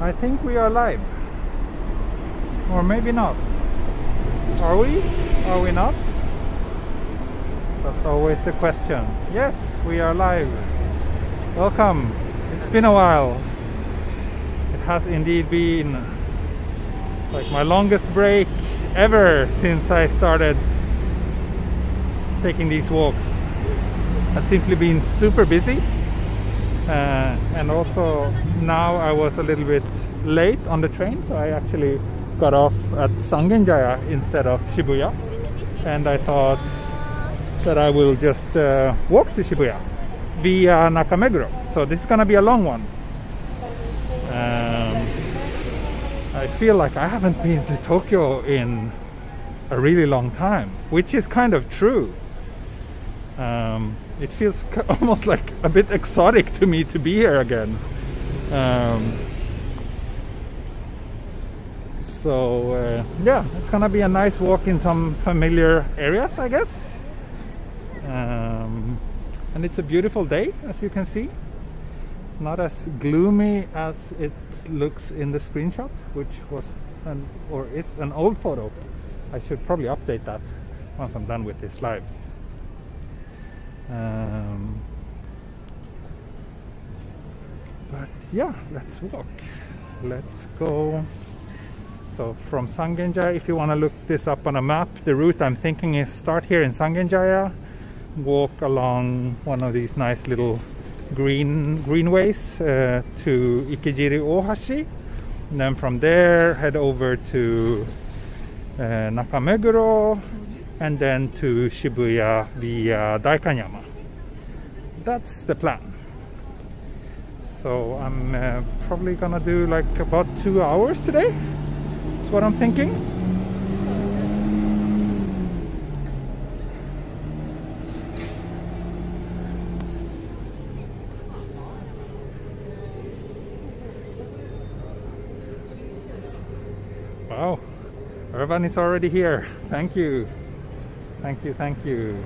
I think we are live. Or maybe not. Are we? Are we not? That's always the question. Yes, we are live. Welcome. It's been a while. It has indeed been like my longest break ever since I started taking these walks. I've simply been super busy. And also now I was a little bit late on the train, so I actually got off at Sangenjaya instead of Shibuya, and I thought that I will just walk to Shibuya via Naka-Meguro. So this is gonna be a long one. I feel like I haven't been to Tokyo in a really long time, which is kind of true. It feels almost like a bit exotic to me to be here again. Yeah, it's gonna be a nice walk in some familiar areas, I guess. And it's a beautiful day, as you can see. Not as gloomy as it looks in the screenshot, which was is an old photo. I should probably update that once I'm done with this live. But yeah, let's walk. Let's go. So from Sangenjaya, if you want to look this up on a map, the route I'm thinking is start here in Sangenjaya, walk along one of these nice little greenways to Ikejiri Ohashi, and then from there head over to Naka-Meguro, and then to Shibuya via Daikanyama. That's the plan. So I'm probably gonna do like about 2 hours today. That's what I'm thinking. Wow, everyone is already here. Thank you. Thank you, thank you.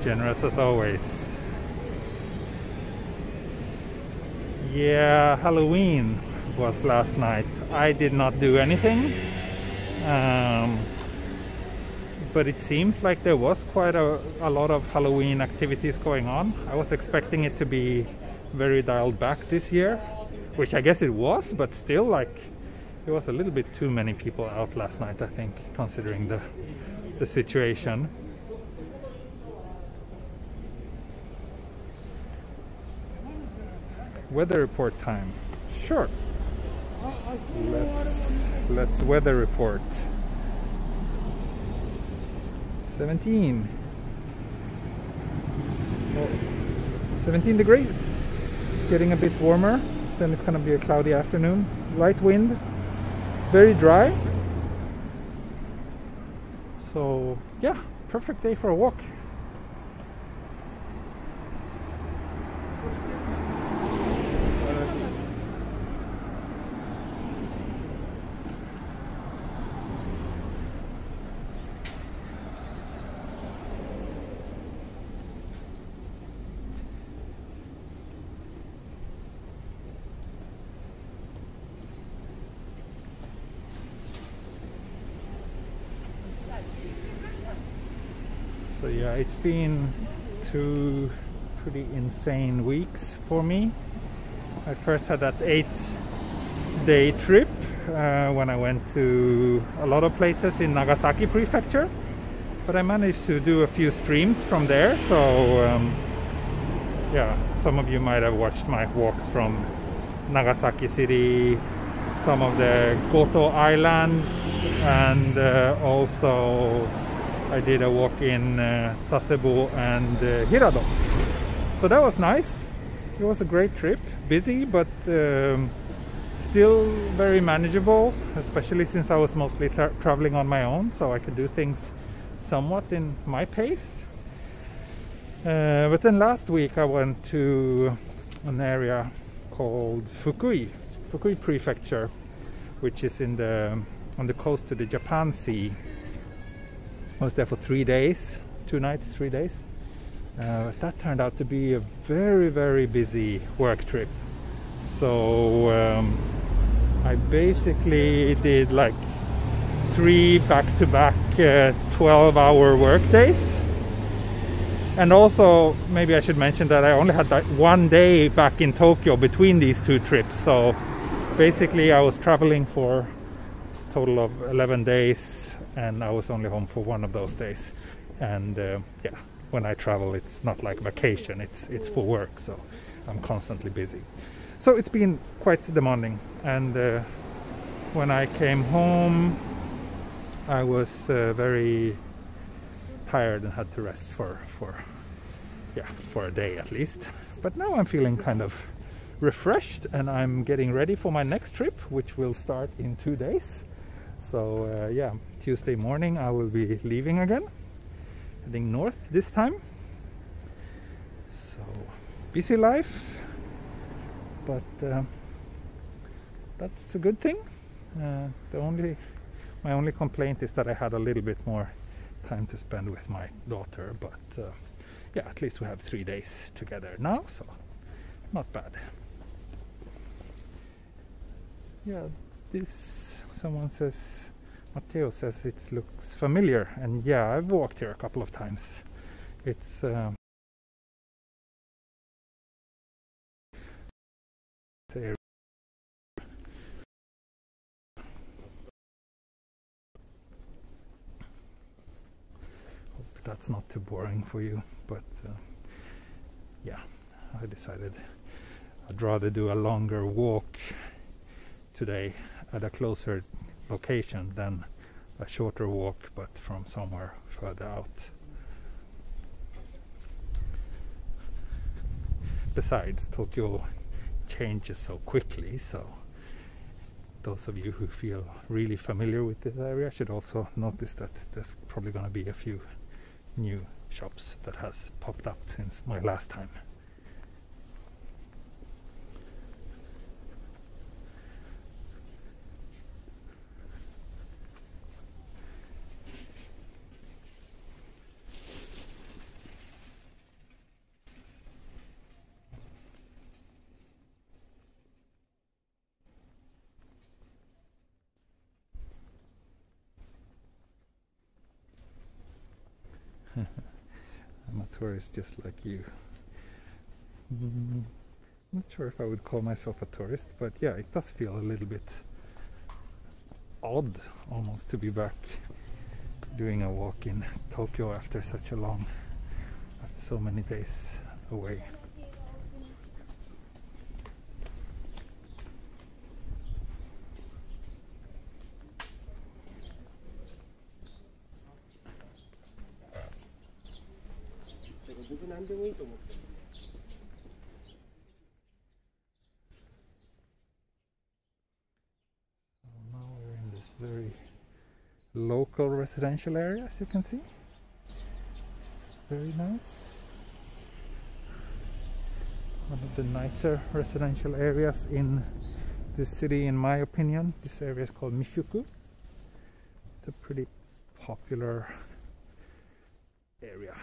Generous as always. Yeah, Halloween was last night. I did not do anything. But it seems like there was quite a lot of Halloween activities going on. I was expecting it to be very dialed back this year, which I guess it was, but still, like, there was a little bit too many people out last night, I think, considering the situation. Weather report time. Sure. Let's weather report. 17. Oh, 17 degrees. Getting a bit warmer. Then it's gonna be a cloudy afternoon. Light wind. Very dry. So yeah, perfect day for a walk. So yeah, it's been 2 pretty insane weeks for me. I first had that 8-day trip when I went to a lot of places in Nagasaki Prefecture, but I managed to do a few streams from there. So yeah, some of you might have watched my walks from Nagasaki City, some of the Goto Islands, and also I did a walk in Sasebo and Hirado. So that was nice. It was a great trip. Busy, but still very manageable, especially since I was mostly traveling on my own, so I could do things somewhat in my pace. But then last week I went to an area called Fukui Prefecture, which is in on the coast to the Japan Sea. I was there for 3 days, 2 nights, 3 days. That turned out to be a very, very busy work trip. So I basically did like 3 back-to-back 12-hour work days. And also, maybe I should mention that I only had that 1 day back in Tokyo between these 2 trips. So basically I was traveling for a total of 11 days and I was only home for 1 of those days. And yeah, when I travel, it's not like vacation, it's for work, so I'm constantly busy. So it's been quite demanding. And when I came home, I was very tired and had to rest for a day at least. But now I'm feeling kind of refreshed and I'm getting ready for my next trip, which will start in 2 days. So yeah, Tuesday morning I will be leaving again, heading north this time. So busy life, but that's a good thing. My only complaint is that I had a little bit more time to spend with my daughter, but yeah, at least we have 3 days together now, so not bad. Yeah, someone says, Matteo says it looks familiar, and yeah, I've walked here a couple of times. It's hope that's not too boring for you, but yeah, I decided I'd rather do a longer walk today at a closer location than a shorter walk but from somewhere further out. Besides, Tokyo changes so quickly, so those of you who feel really familiar with this area should also notice that there's probably going to be a few new shops that has popped up since my last time. I'm a tourist just like you. Not sure if I would call myself a tourist, but yeah, it does feel a little bit odd almost to be back doing a walk in Tokyo after so many days away. Now we're in this very local residential area, as you can see. It's very nice. One of the nicer residential areas in this city, in my opinion. This area is called Mishuku. It's a pretty popular area.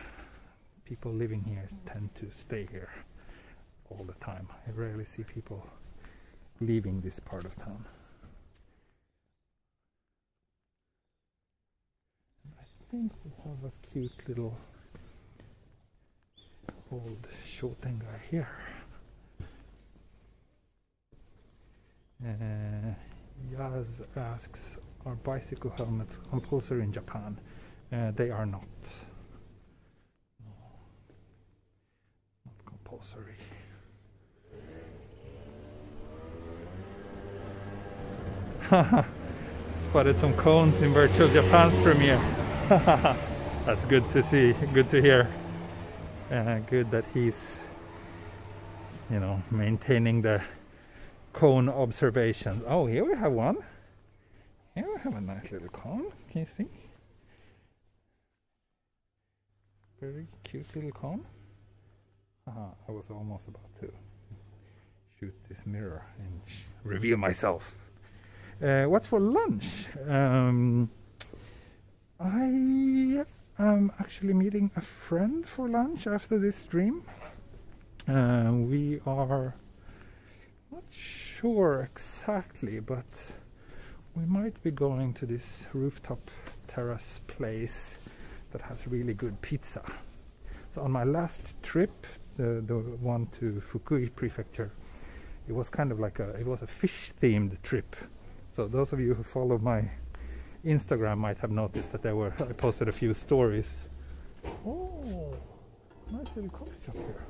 People living here tend to stay here all the time. I rarely see people leaving this part of town. I think we have a cute little old Shoten guy here. Yaz asks, are bicycle helmets compulsory in Japan? They are not. Compulsory. Spotted some cones in Virtual Japan's premiere. That's good to see, good to hear. Good that he's, you know, maintaining the cone observation. Oh, here we have one. Here we have a nice little cone. Can you see? Very cute little cone. I was almost about to shoot this mirror and reveal myself. What's for lunch? I am actually meeting a friend for lunch after this stream. We are Not sure exactly, but we might be going to this rooftop terrace place that has really good pizza. So on my last trip, the one to Fukui Prefecture, it was kind of like it was a fish-themed trip. So those of you who follow my Instagram might have noticed that I posted a few stories. Oh, nice little coffee shop here.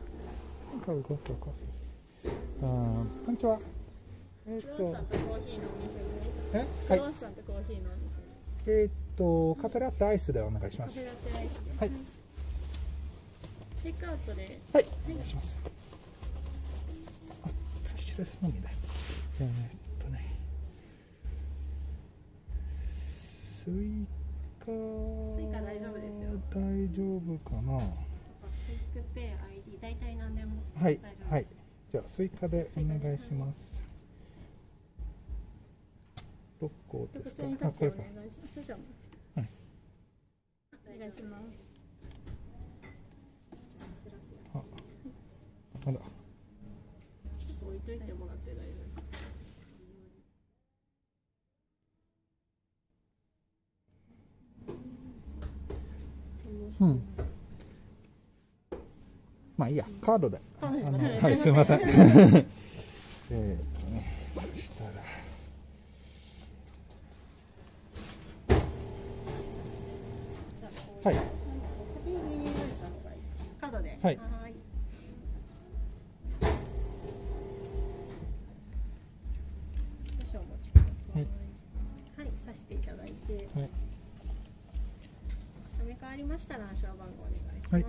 I think I will go for a coffee. Konnichiwa. カフェラテアイスでお願いします。はい。テイクアウトで。はい。お願いします。あ、キャッシュレスのみで。スイカ大丈夫ですよ。大丈夫かな。クイックペイ ID 大体何でも。はいはい。じゃあスイカでお願いします。どこですか。あ、これか。はい。お願いします。あ、まだ。ちょっと置いといてもらって大丈夫ですか。うん。まあいいや、カードで。はい、すみません。そしたら。はい。カードで。はい。少々お持ちください。はい、さしていただいて。はい。お目変わりましたら、暗証番号お願いします。はい。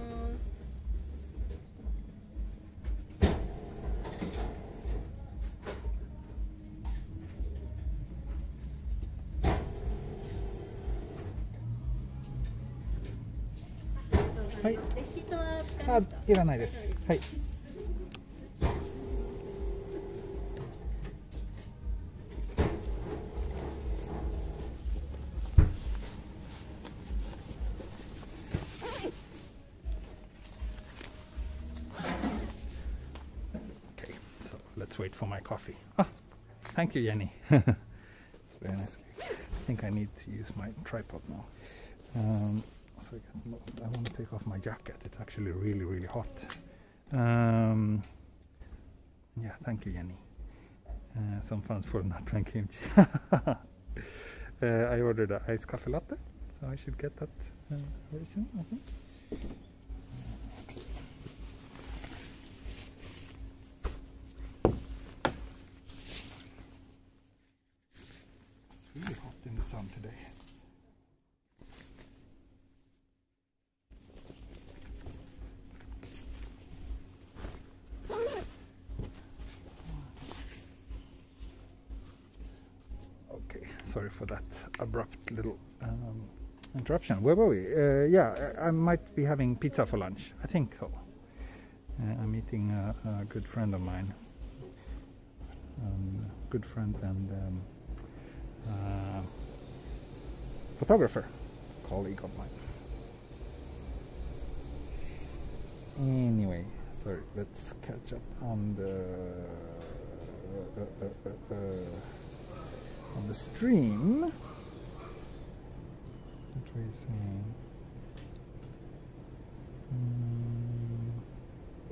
はい。レシートは使いますか？いらないです。はい。Okay, so let's wait for my coffee. Ah, thank you, Jenny. It's very nice. I think I need to use my tripod now. So I want to take off my jacket. It's actually really, really hot. Yeah, thank you, Jenny. Some fans for not thank kimchi. I ordered an iced coffee latte, so I should get that very soon, I think. It's really hot in the sun today. Sorry for that abrupt little interruption. Where were we? Yeah, I might be having pizza for lunch. I think so. I'm meeting a good friend of mine. Good friend and photographer, colleague of mine. Anyway, sorry, let's catch up on the stream. What are we saying?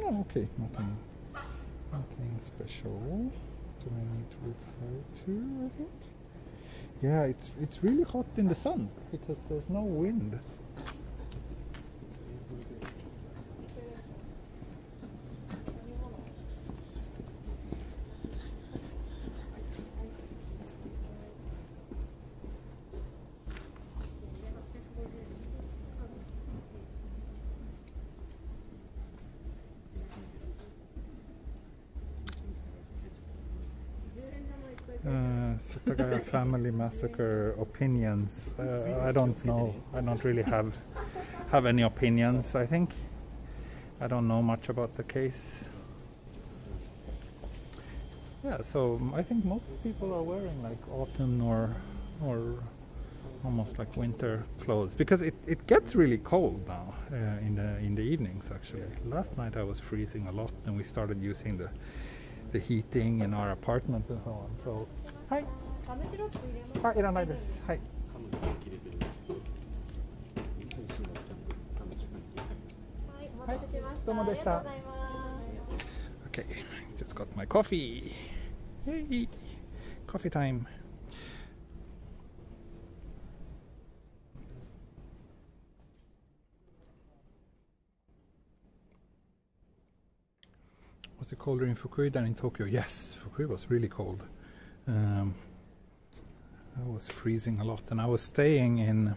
Oh, okay, nothing special. Do I need to refer to? I think. Yeah, it's really hot in the sun because there's no wind. Satagaya family massacre opinions. I don't know. I don't really have any opinions. I think I don't know much about the case. Yeah, so I think most people are wearing like autumn or almost like winter clothes because it gets really cold now in the evenings. Actually, last night I was freezing a lot, and we started using the heating in our apartment and so on. So, hi. あ、いらないです。はい。はい、どうもでした。Okay, just got my coffee. Yay! Coffee time. Was it colder in Fukui than in Tokyo? Yes, Fukui was really cold. I was freezing a lot, and I was staying in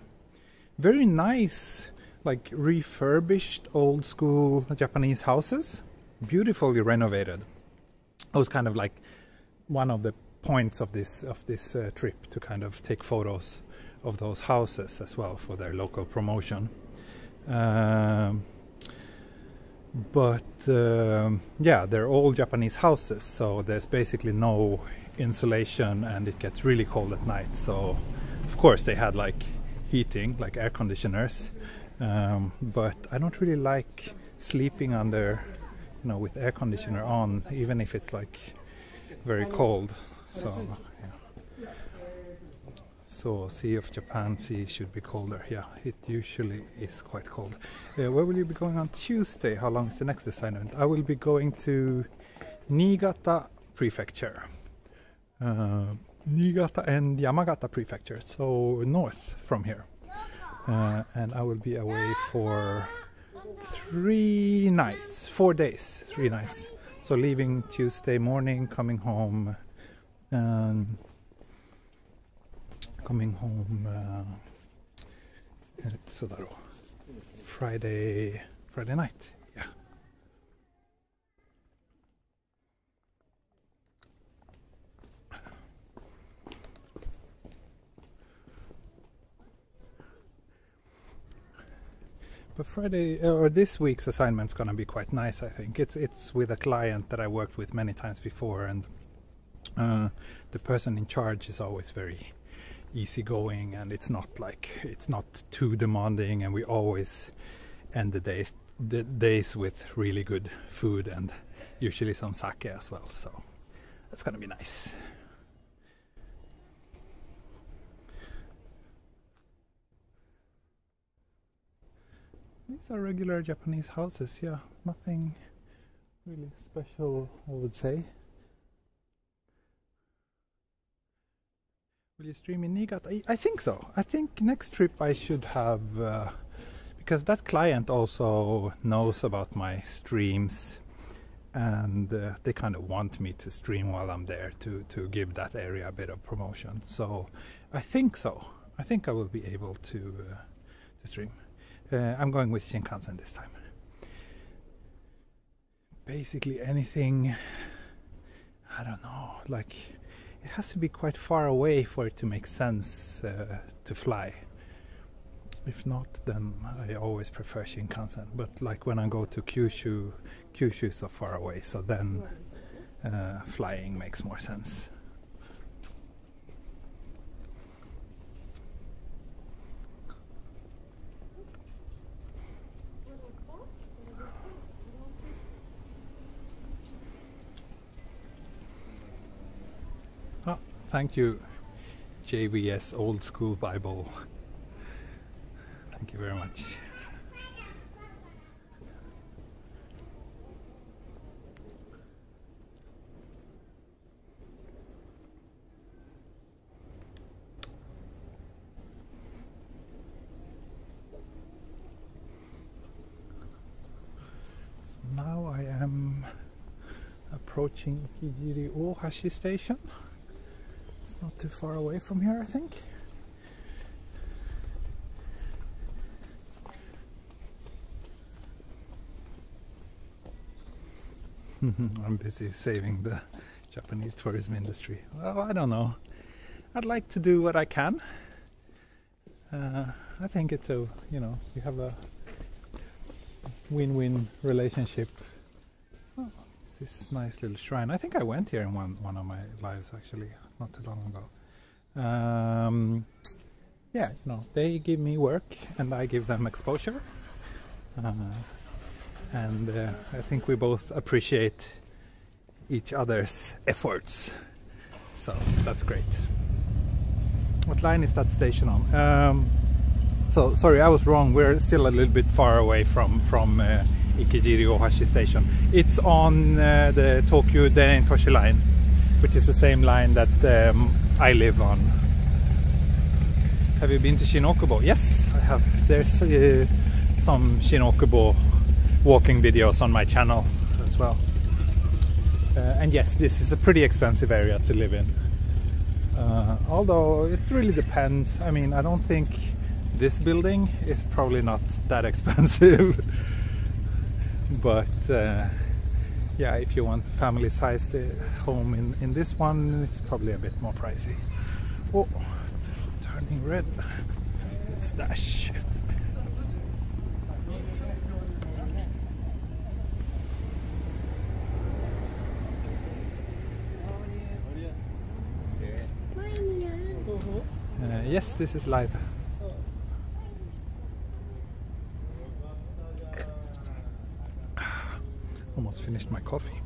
very nice, like refurbished old school Japanese houses, beautifully renovated. It was kind of like one of the points of this trip, to kind of take photos of those houses as well for their local promotion. Yeah, they're all Japanese houses, so there's basically no insulation, and it gets really cold at night. So of course they had like heating, like air conditioners, but I don't really like sleeping under, you know, with air conditioner on, even if it's like very cold. So yeah. So Sea of Japan Sea should be colder. Yeah, it usually is quite cold. Where will you be going on Tuesday? How long is the next assignment? I will be going to Niigata Prefecture. Niigata and Yamagata Prefecture, so north from here. And I will be away for 3 nights, 4 days, 3 nights. So leaving Tuesday morning, coming home Friday night. Yeah. But Friday, or this week's assignment's gonna be quite nice, I think. It's with a client that I worked with many times before, and the person in charge is always very easygoing, and it's not too demanding, and we always end the days with really good food and usually some sake as well. So that's gonna be nice. These are regular Japanese houses, yeah, nothing really special, I would say. Will you stream in Niigata? I think so. I think next trip I should have, because that client also knows about my streams, and they kind of want me to stream while I'm there to give that area a bit of promotion. So I think so. I think I will be able to stream. I'm going with Shinkansen this time. Basically anything, I don't know, like it has to be quite far away for it to make sense to fly. If not, then I always prefer Shinkansen. But like when I go to Kyushu is so far away, so then flying makes more sense. Thank you, JVS Old School Bible. Thank you very much. So now I am approaching Hijiri Ohashi Station. Not too far away from here, I think. I'm busy saving the Japanese tourism industry. Well, I don't know. I'd like to do what I can. I think it's a, you know, you have a win-win relationship. Oh, this nice little shrine. I think I went here in one of my lives actually, not too long ago. Yeah, you know, they give me work and I give them exposure. And I think we both appreciate each other's efforts. So that's great. What line is that station on? So sorry, I was wrong. We're still a little bit far away from Ikejiri-Ohashi Station. It's on the Tokyo Den-Toshi line, which is the same line that I live on. Have you been to Shinokubo? Yes, I have. There's some Shinokubo walking videos on my channel as well. And yes, this is a pretty expensive area to live in. Although it really depends. I mean, I don't think this building is probably not that expensive. But yeah, if you want a family-sized home in this one, it's probably a bit more pricey. Oh, turning red. Let's dash. Yes, this is live. Almost finished my coffee.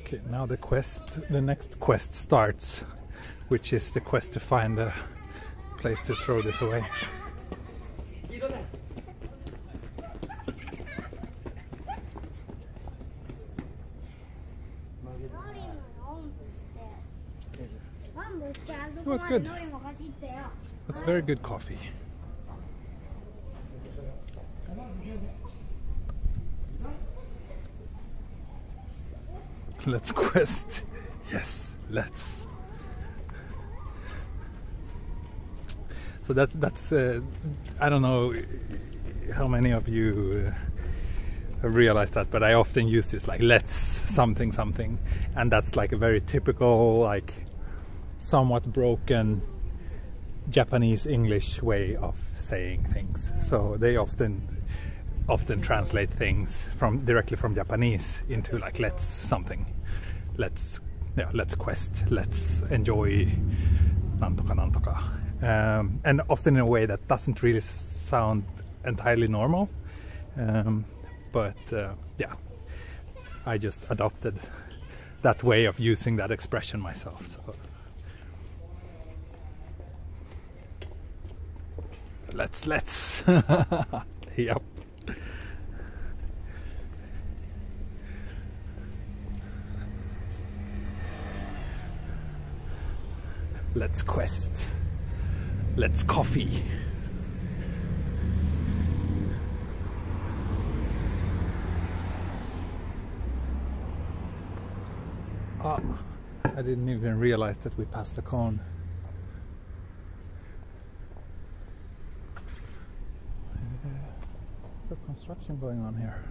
Okay, now the next quest starts, which is the quest to find a place to throw this away. Oh, it's good. It's very good coffee. Let's quest. Yes, let's. So that's I don't know how many of you have realized that, but I often use this like let's something something, and that's like a very typical, like somewhat broken Japanese English way of saying things. So they often translate things directly from Japanese into like let's something, let's quest, let's enjoy nantoka nantoka, and often in a way that doesn't really sound entirely normal, but yeah, I just adopted that way of using that expression myself. So let's yep. Let's quest. Let's coffee. Oh, I didn't even realize that we passed the cone. There's construction going on here.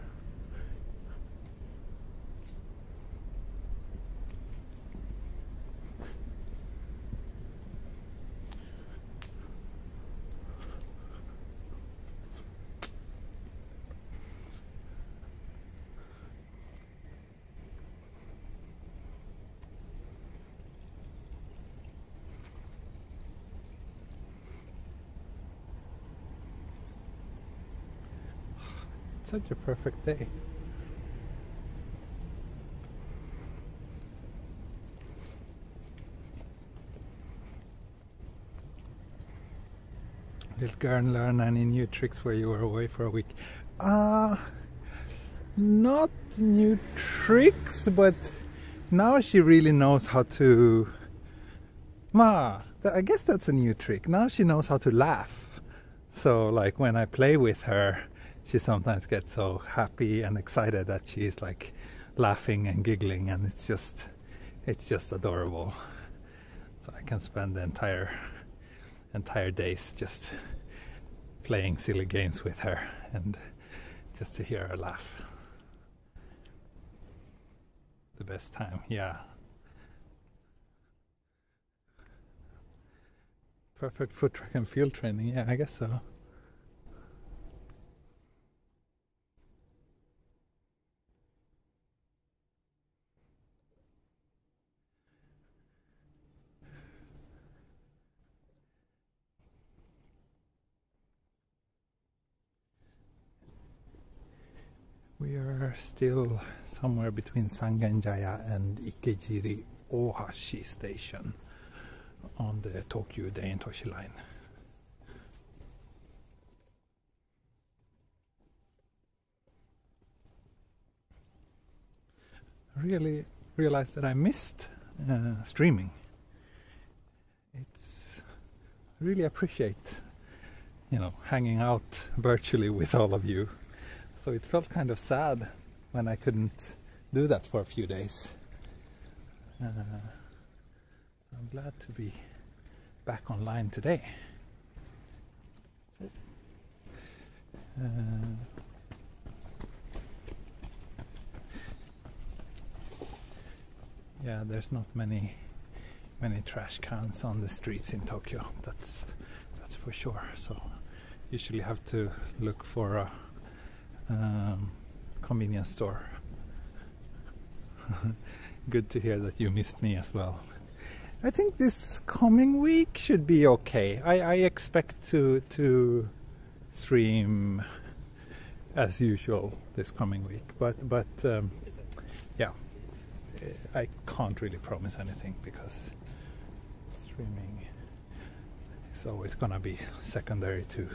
Such a perfect day. Little girl learn any new tricks where you were away for a week? Not new tricks, but now she really knows how to... I guess that's a new trick. Now she knows how to laugh. So like when I play with her, she sometimes gets so happy and excited that she's like laughing and giggling, and it's just adorable. So I can spend the entire days just playing silly games with her and just to hear her laugh. The best time, yeah. Perfect foot track and field training, yeah, I guess so. We are still somewhere between Sangenjaya and Ikejiri Ohashi Station on the Tokyo Daintoshi line. I really realized that I missed streaming. It's really appreciate, you know, hanging out virtually with all of you. So it felt kind of sad when I couldn't do that for a few days. I'm glad to be back online today. Yeah, there's not many trash cans on the streets in Tokyo. That's for sure. So usually have to look for a convenience store. Good to hear that you missed me as well. I think this coming week should be okay. I expect to stream as usual this coming week, but yeah, I can't really promise anything because streaming is always gonna be secondary to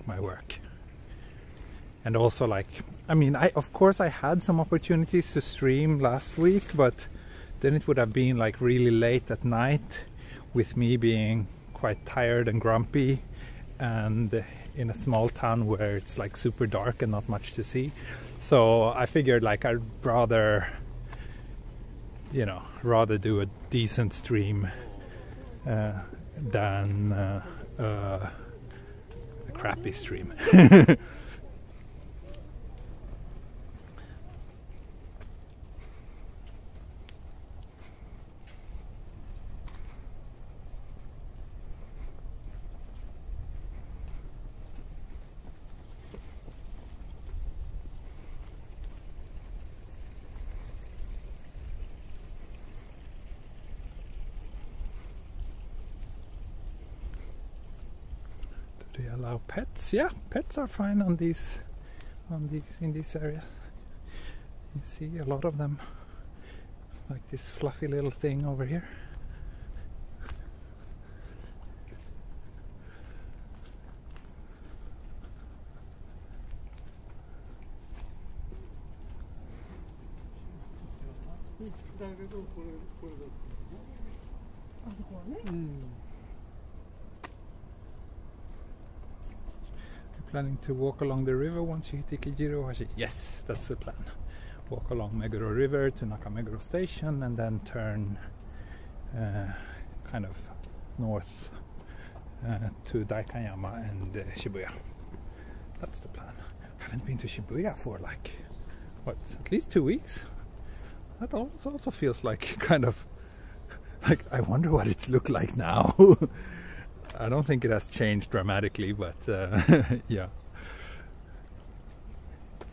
my work. And also, like, I mean, of course I had some opportunities to stream last week, but then it would have been like really late at night with me being quite tired and grumpy and in a small town where it's like super dark and not much to see. So I figured like I'd rather, you know, do a decent stream than a crappy stream. Do they allow pets? Yeah, pets are fine in these areas. You see a lot of them, like this fluffy little thing over here. Planning to walk along the river once you hit Ikejiri? Yes, that's the plan. Walk along Meguro River to Naka-Meguro Station and then turn kind of north to Daikanyama and Shibuya. That's the plan. I haven't been to Shibuya for like, what, at least 2 weeks? That also feels like kind of like, I wonder what it looked like now. I don't think it has changed dramatically, but yeah.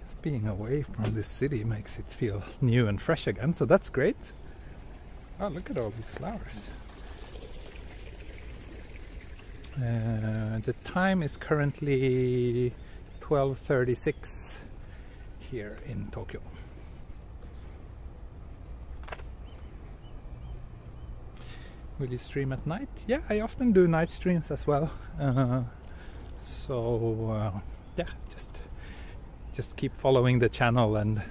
Just being away from this city makes it feel new and fresh again, so that's great. Oh, look at all these flowers. The time is currently 12:36 here in Tokyo. Will you stream at night? Yeah, I often do night streams as well. Yeah, just keep following the channel and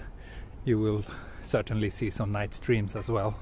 you will certainly see some night streams as well.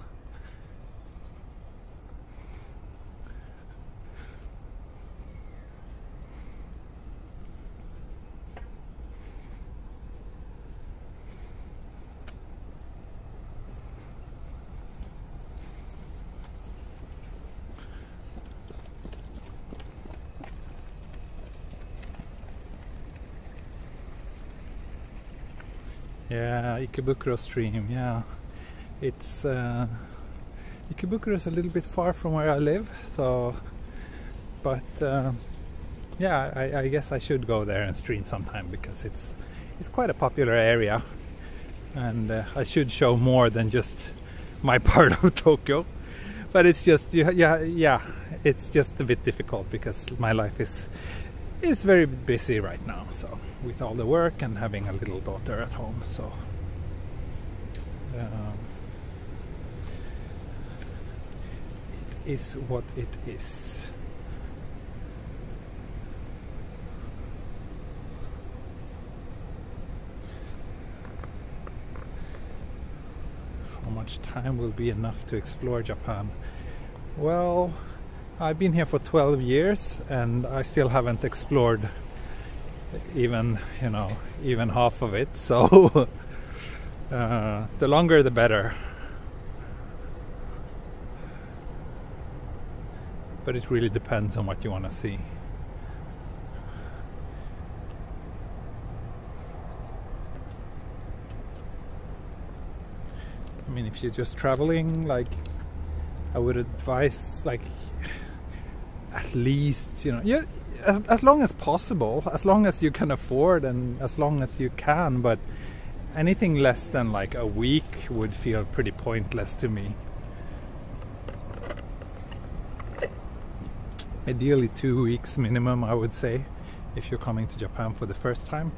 Yeah, Ikebukuro stream, yeah. It's Ikebukuro is a little bit far from where I live, so but yeah, I guess I should go there and stream sometime because it's quite a popular area, and I should show more than just my part of Tokyo. But it's just yeah, it's just a bit difficult because my life is very busy right now, so with all the work and having a little daughter at home, so it is what it is. How much time will be enough to explore Japan? Well, I've been here for 12 years and I still haven't explored even half of it, so the longer the better. But it really depends on what you want to see. I mean, if you're just traveling, like, I would advise, like, at least, yeah, as long as possible, as long as you can afford and as long as you can, but anything less than like a week would feel pretty pointless to me. Ideally 2 weeks minimum, I would say, if you're coming to Japan for the first time.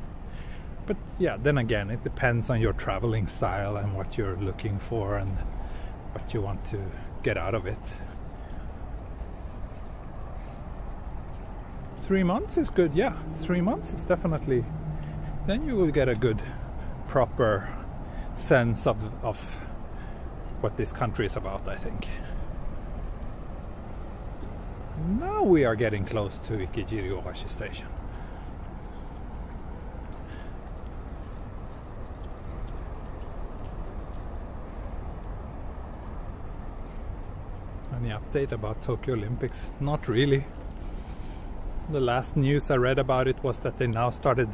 But yeah, then again, it depends on your traveling style and what you're looking for and what you want to get out of it. 3 months is good, yeah. 3 months is definitely, then you will get a good proper sense of what this country is about, I think. Now we are getting close to Shibuya Station. Any update about Tokyo Olympics? Not really. The last news I read about it was that they now started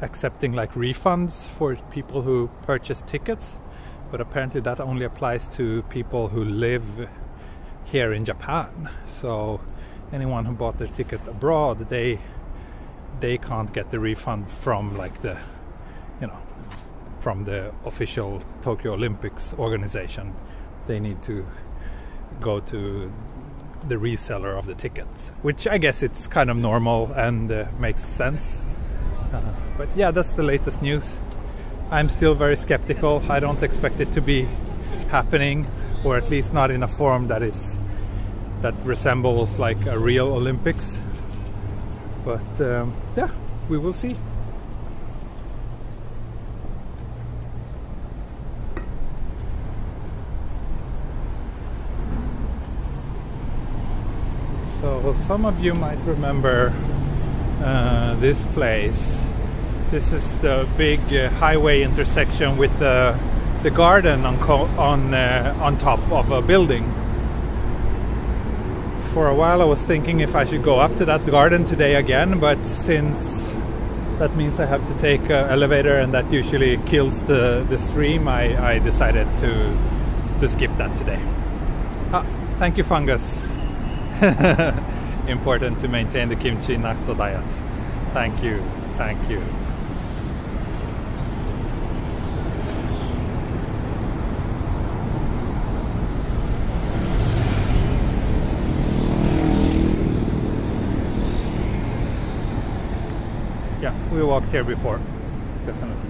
accepting like refunds for people who purchase tickets, but apparently that only applies to people who live here in Japan. So anyone who bought their ticket abroad, they can't get the refund from like the, from the official Tokyo Olympics organization. They need to go to the reseller of the ticket, which I guess it's kind of normal and makes sense. But yeah, that's the latest news. I'm still very skeptical. I don't expect it to be happening, or at least not in a form that resembles like a real Olympics. But yeah, we will see. So some of you might remember this place. This is the big highway intersection with the garden on top of a building. For a while I was thinking if I should go up to that garden today again, but since that means I have to take an elevator and that usually kills the stream, I decided to skip that today. Thank you, fungus. Important to maintain the kimchi natto diet. Thank you, thank you. Yeah, we walked here before, definitely.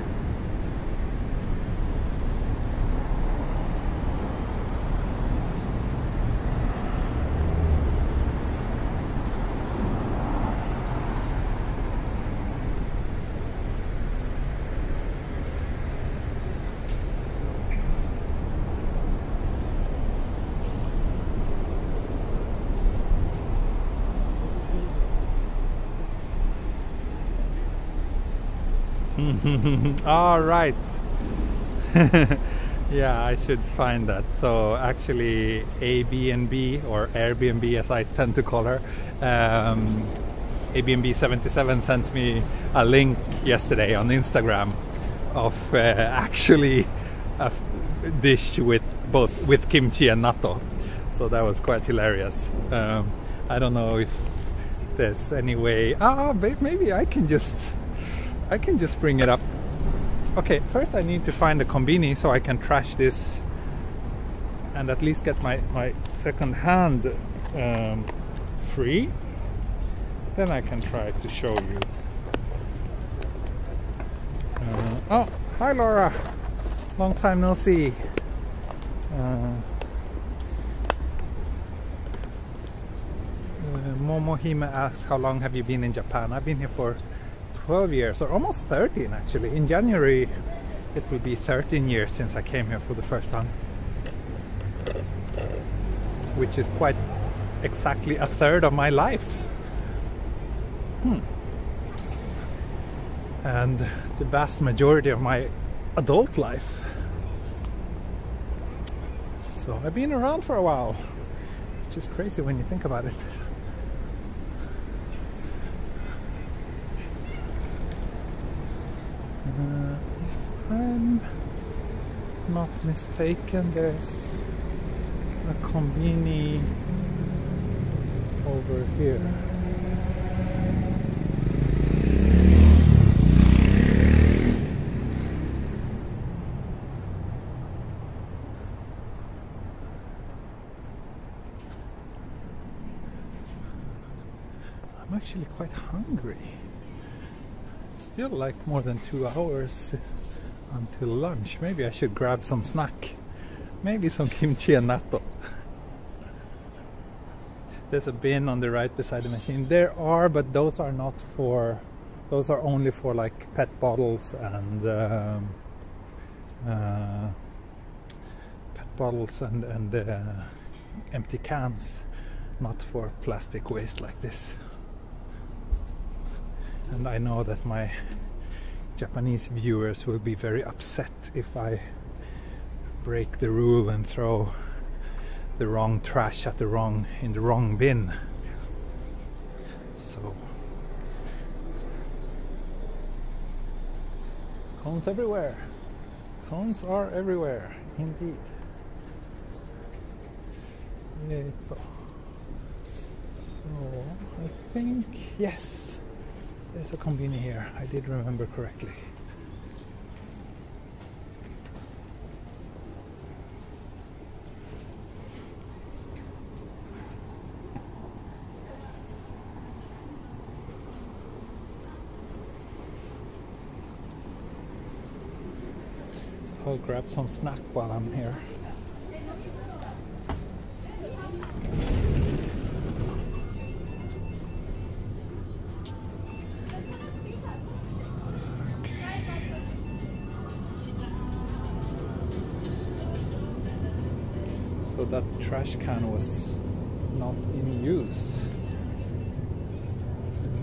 All right. Yeah, I should find that. So actually Airbnb, or Airbnb as I tend to call her, Airbnb 77 sent me a link yesterday on Instagram of actually a dish with kimchi and natto. So that was quite hilarious. I don't know if there's any way. Maybe I can just bring it up. Okay, first I need to find a konbini so I can trash this and at least get my second hand free. then I can try to show you. Oh, hi Laura! Long time no see. Momohime asks, how long have you been in Japan? I've been here for 12 years, or almost 13 actually. In January it will be 13 years since I came here for the first time, which is quite exactly a third of my life. And the vast majority of my adult life. So I've been around for a while, which is crazy when you think about it. If I'm not mistaken, there's a konbini over here. I'm actually quite hungry. It's still like more than 2 hours until lunch. Maybe I should grab some snack. Maybe some kimchi and natto. There's a bin on the right beside the machine. There are, but those are not for, those are only for like pet bottles and empty cans, not for plastic waste like this. And I know that my Japanese viewers will be very upset if I break the rule and throw the wrong trash at in the wrong bin. So cones everywhere. Cones are everywhere, indeed. So I think, yes, there's a konbini here. I did remember correctly. I'll grab some snack while I'm here. So that trash can was not in use.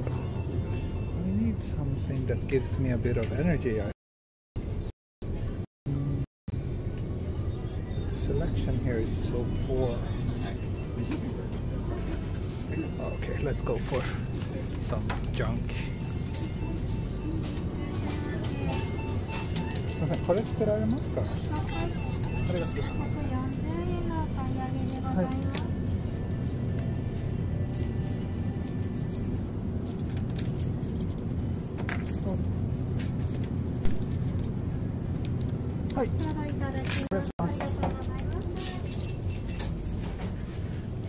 I need something that gives me a bit of energy. Selection here is so poor. Okay, let's go for some junk.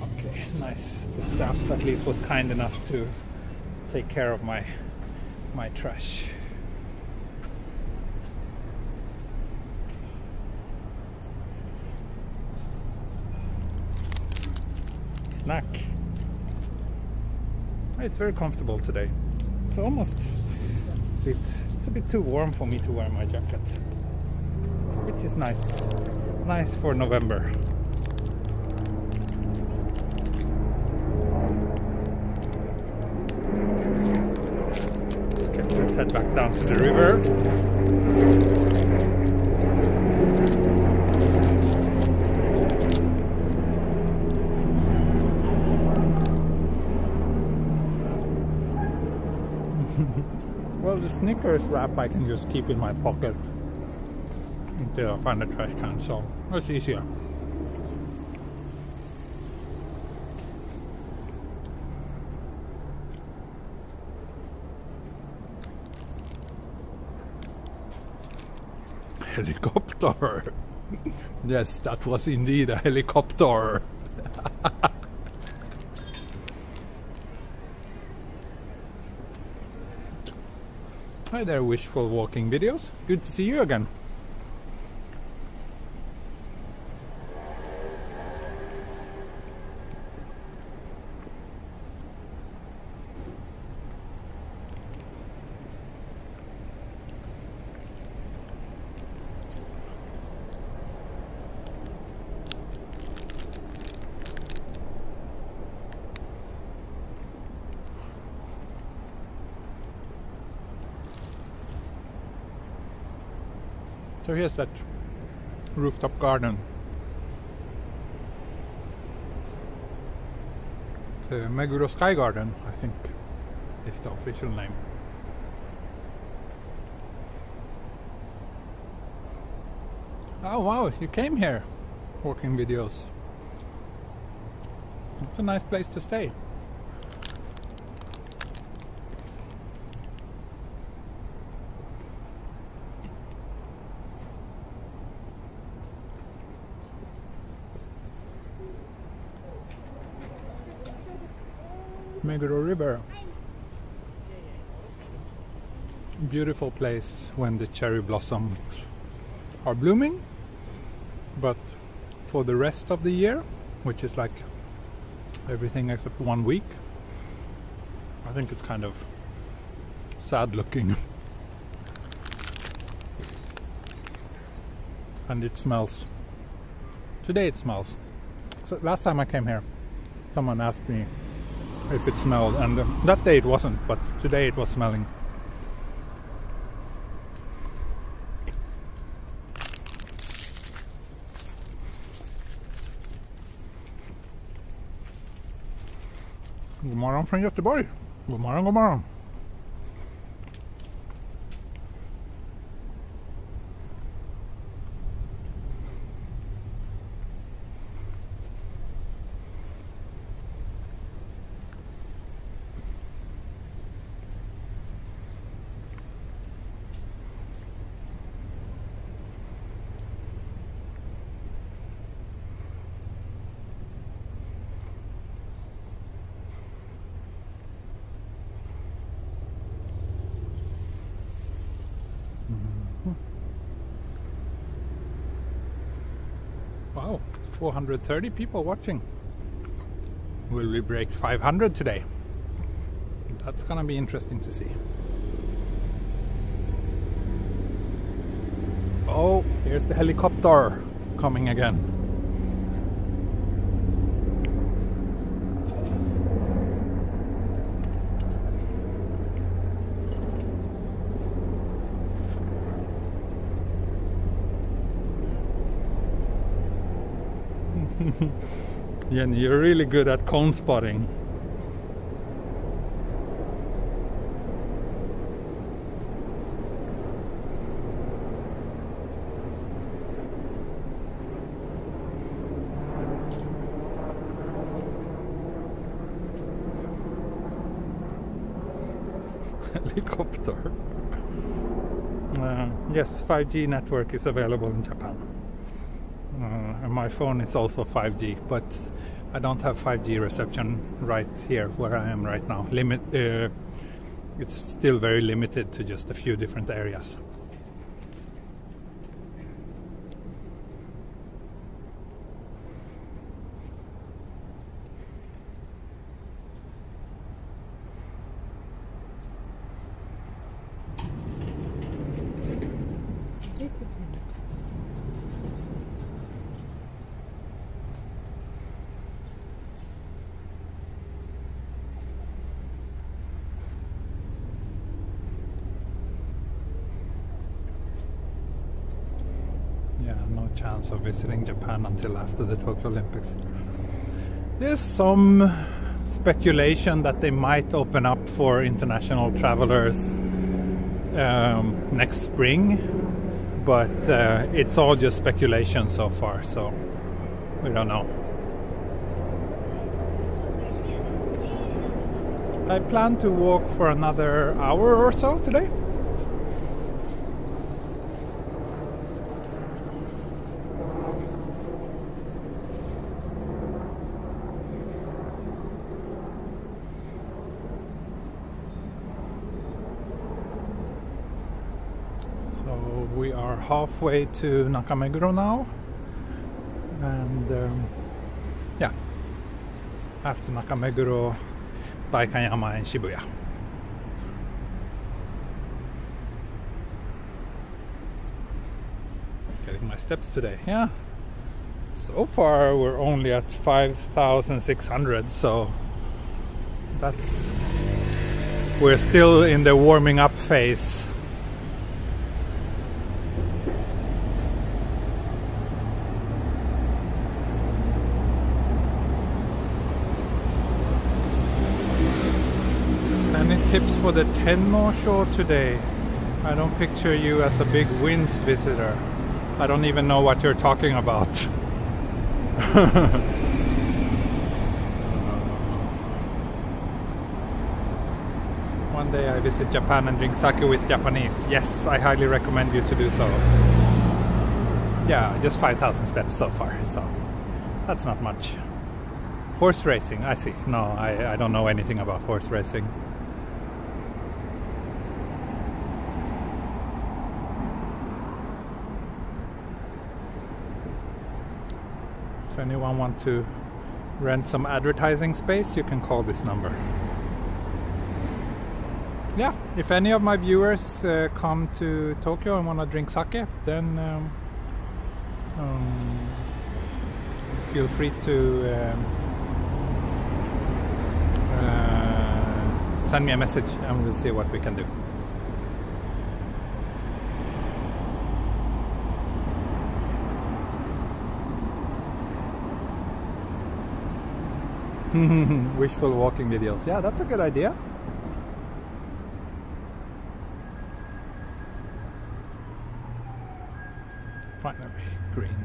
Okay, nice. The staff at least was kind enough to take care of my trash. Snack. It's very comfortable today. It's almost it's a bit too warm for me to wear my jacket, which is nice. Nice for November. Okay, let's head back down to the river. Well, the Snickers wrap I can just keep in my pocket until I find a trash can, so that's easier. Helicopter! Yes, that was indeed a helicopter! Hi there, Wishful Walking Videos. Good to see you again. So here's that rooftop garden. The Meguro Sky Garden, I think, is the official name. Oh wow, you came here, Walking Videos. It's a nice place to stay. Meguro River. Beautiful place when the cherry blossoms are blooming, but for the rest of the year, which is like everything except 1 week, I think it's kind of sad looking. And it smells. Today it smells. So last time I came here, someone asked me if it smelled, and that day it wasn't, but today it was smelling. God morgon från Göteborg. God morgon, god morgon. Wow, 430 people watching. Will we break 500 today? That's gonna be interesting to see. Oh, here's the helicopter coming again. Jenny, you're really good at cone spotting. Helicopter. Yes, 5G network is available in Japan. And my phone is also 5G, but I don't have 5G reception right here where I am right now. It's still very limited to just a few different areas. No chance of visiting Japan until after the Tokyo Olympics. There's some speculation that they might open up for international travelers next spring, but it's all just speculation so far, so we don't know. I plan to walk for another hour or so today. we are halfway to Naka-Meguro now, and yeah, after Naka-Meguro, Daikanyama and Shibuya. Getting my steps today, yeah. So far we're only at 5,600, so we're still in the warming up phase. Any tips for the Tenno show today? I don't picture you as a big winds visitor. I don't even know what you're talking about. One day I visit Japan and drink sake with Japanese. Yes, I highly recommend you to do so. Yeah, just 5,000 steps so far, so that's not much. Horse racing, I see. No, I don't know anything about horse racing. If anyone wants to rent some advertising space, you can call this number. Yeah, if any of my viewers come to Tokyo and want to drink sake, then feel free to send me a message and we'll see what we can do. Wishful walking videos. Yeah, that's a good idea. Finally, green.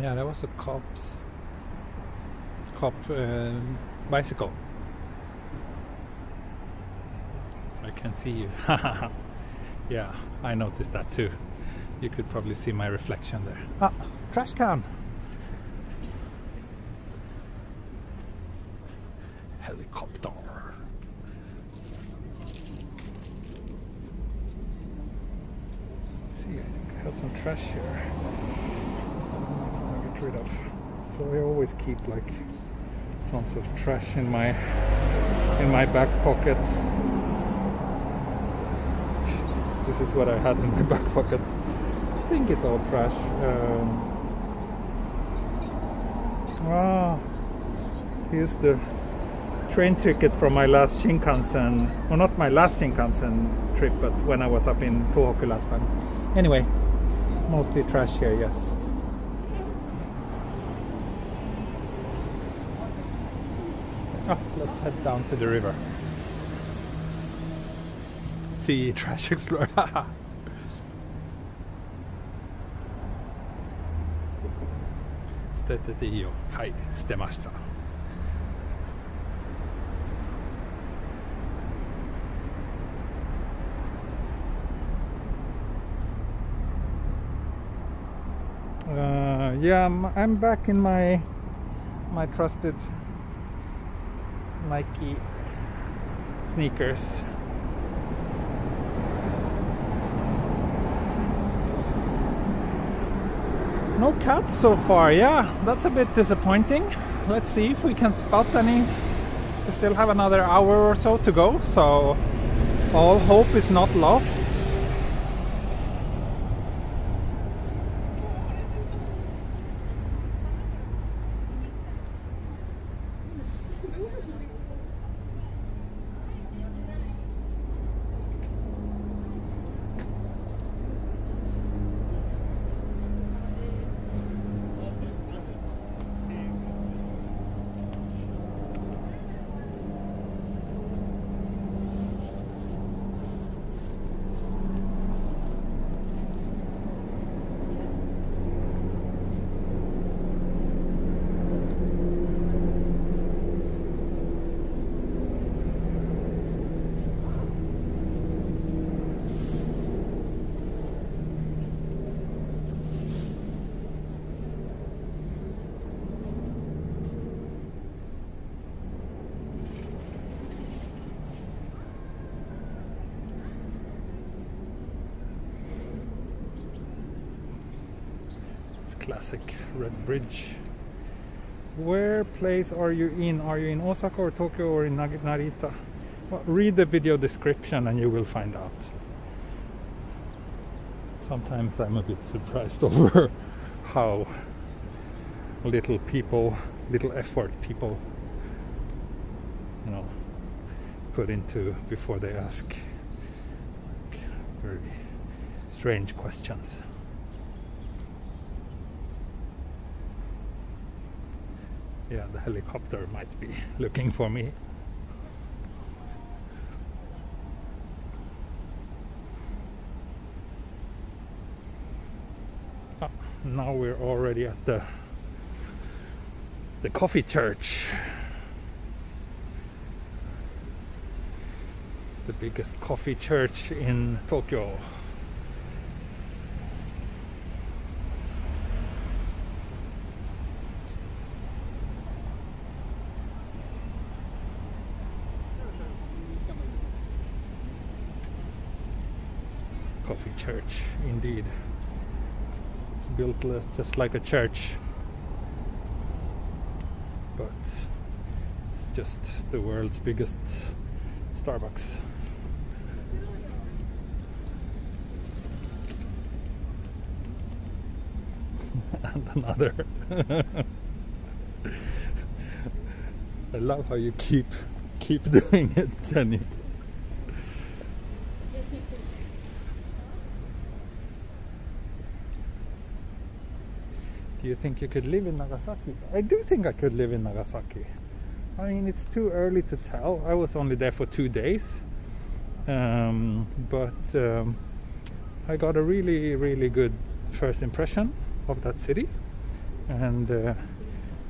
Yeah, that was a cop bicycle. I can see you. Yeah, I noticed that too. You could probably see my reflection there. Ah, trash can. Helicopter. Let's see, I think I have some trash here. I'll get rid of. So I always keep like tons of trash in my back pockets. This is what I had in my back pocket. I think it's all trash. Here's the train ticket from my last Shinkansen. Well, not my last Shinkansen trip, but when I was up in Tohoku last time. Anyway, mostly trash here, yes. Let's head down to the river. The trash explorer. 捨ててていいよ。はい、捨てました。Yeah, I'm back in my trusted Nike sneakers. No cats so far, yeah, that's a bit disappointing. Let's see if we can spot any. We still have another hour or so to go, so all hope is not lost. classic red bridge. Where place are you in? Are you in Osaka or Tokyo or in Narita? Well, read the video description and you will find out. Sometimes I'm a bit surprised over how little effort people, put into before they ask very strange questions. Yeah, the helicopter might be looking for me. Now we're already at the coffee church. The biggest coffee church in Tokyo. Coffee church, indeed. It's built just like a church, but it's just the world's biggest Starbucks. And another. I love how you keep doing it, Jenny. Do you think you could live in Nagasaki? I do think I could live in Nagasaki. I mean, it's too early to tell. I was only there for 2 days, but I got a really, really good first impression of that city, and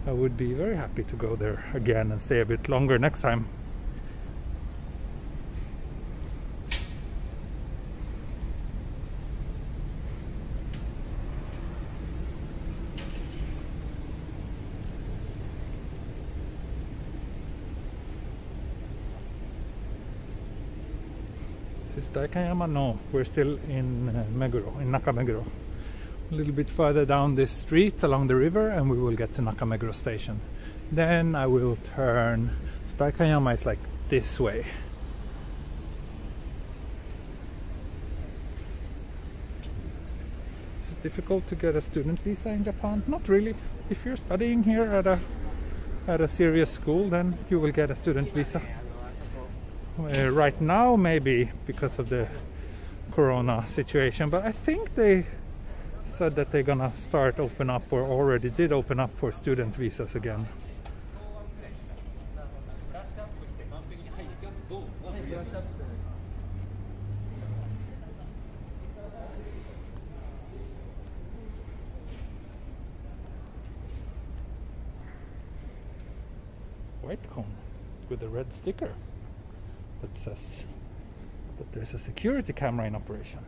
I would be very happy to go there again and stay a bit longer next time. This is Daikanyama? No, we're still in Meguro, in Naka-Meguro. A little bit further down this street along the river and we will get to Naka-Meguro Station. Then I will turn. Daikanyama is like this way. Is it difficult to get a student visa in Japan? Not really. If you're studying here at a serious school, then you will get a student visa. Right now, maybe because of the corona situation, but I think they said that they're gonna start open up, or already did open up, for student visas again. White cone with a red sticker that says that there's a security camera in operation.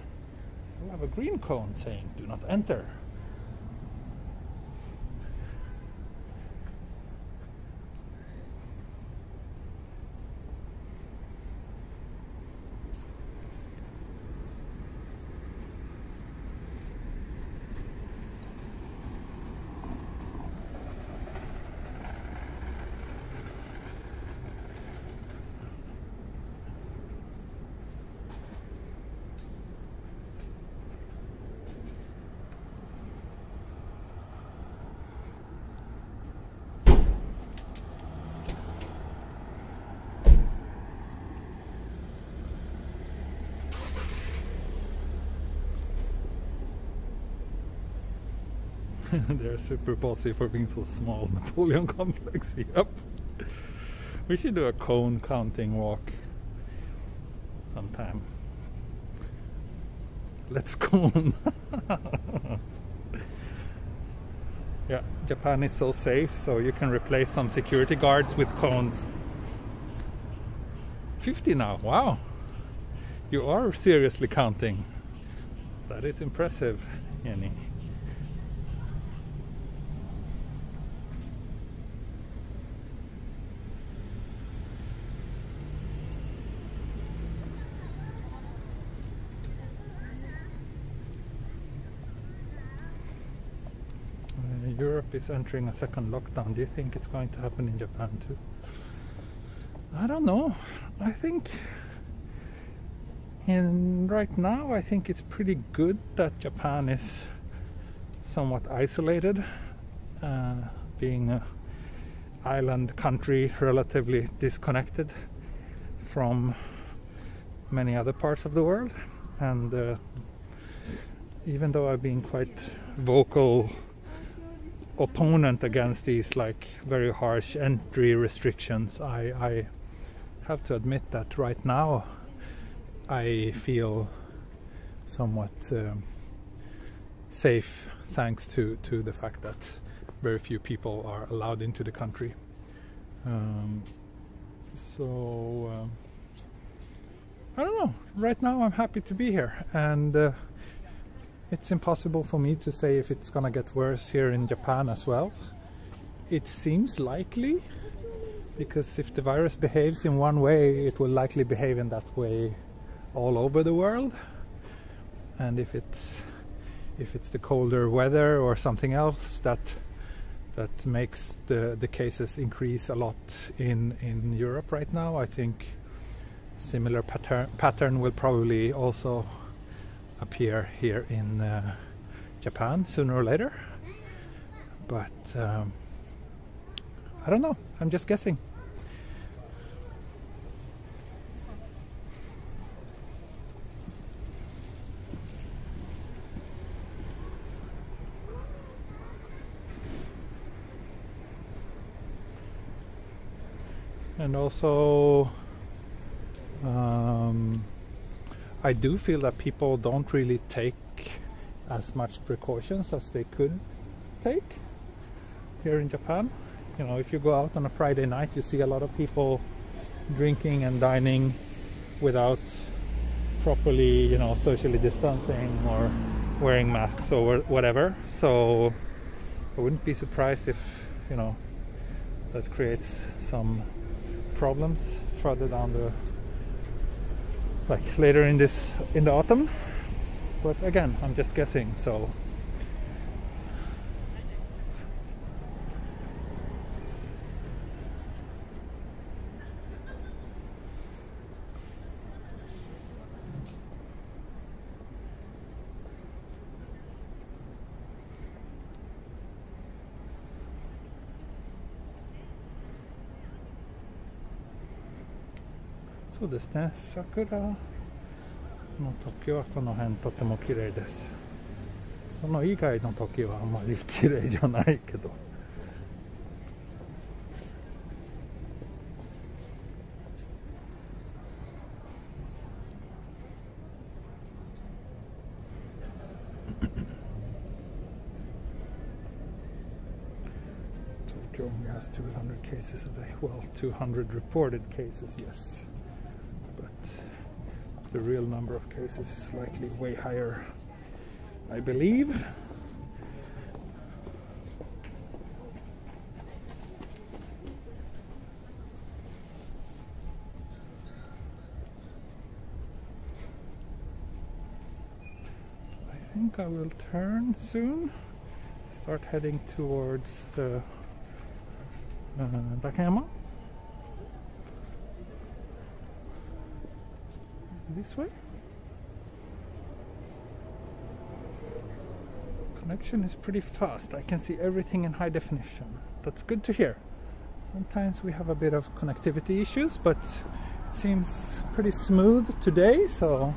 We have a green cone saying do not enter. They're super bossy for being so small. Napoleon Complex, yep. We should do a cone counting walk sometime. Let's cone. Yeah, Japan is so safe, so you can replace some security guards with cones. 50 now, wow. You are seriously counting. That is impressive, Jenny. Europe is entering a second lockdown. Do you think it's going to happen in Japan too? I don't know. I think right now I think it's pretty good that Japan is somewhat isolated, being an island country, relatively disconnected from many other parts of the world. And even though I've been quite vocal opponent against these like very harsh entry restrictions, I have to admit that right now I feel somewhat safe, thanks to the fact that very few people are allowed into the country. I don't know. Right now I'm happy to be here, and it's impossible for me to say if it's gonna get worse here in Japan as well. It seems likely, because if the virus behaves in one way, it will likely behave in that way all over the world. And if it's the colder weather or something else that makes the cases increase a lot in Europe right now, I think similar pattern will probably also appear here in Japan sooner or later. But I don't know, I'm just guessing. And also I do feel that people don't really take as much precautions as they could take here in Japan. You know, if you go out on a Friday night, you see a lot of people drinking and dining without properly, you know, socially distancing or wearing masks or whatever. So I wouldn't be surprised if, you know, that creates some problems further down the, like later in the autumn. But again, I'm just guessing, soそうですね、桜の時はこの辺とても綺麗です。その以外の時はあんまり綺麗じゃないけど。Tokyo only has 200 cases a day. Well, 200 reported cases, yes. But the real number of cases is likely way higher, I believe. I think I will turn soon, start heading towards the Takayama. This way. Connection is pretty fast. I can see everything in high definition. That's good to hear. Sometimes we have a bit of connectivity issues, but it seems pretty smooth today, so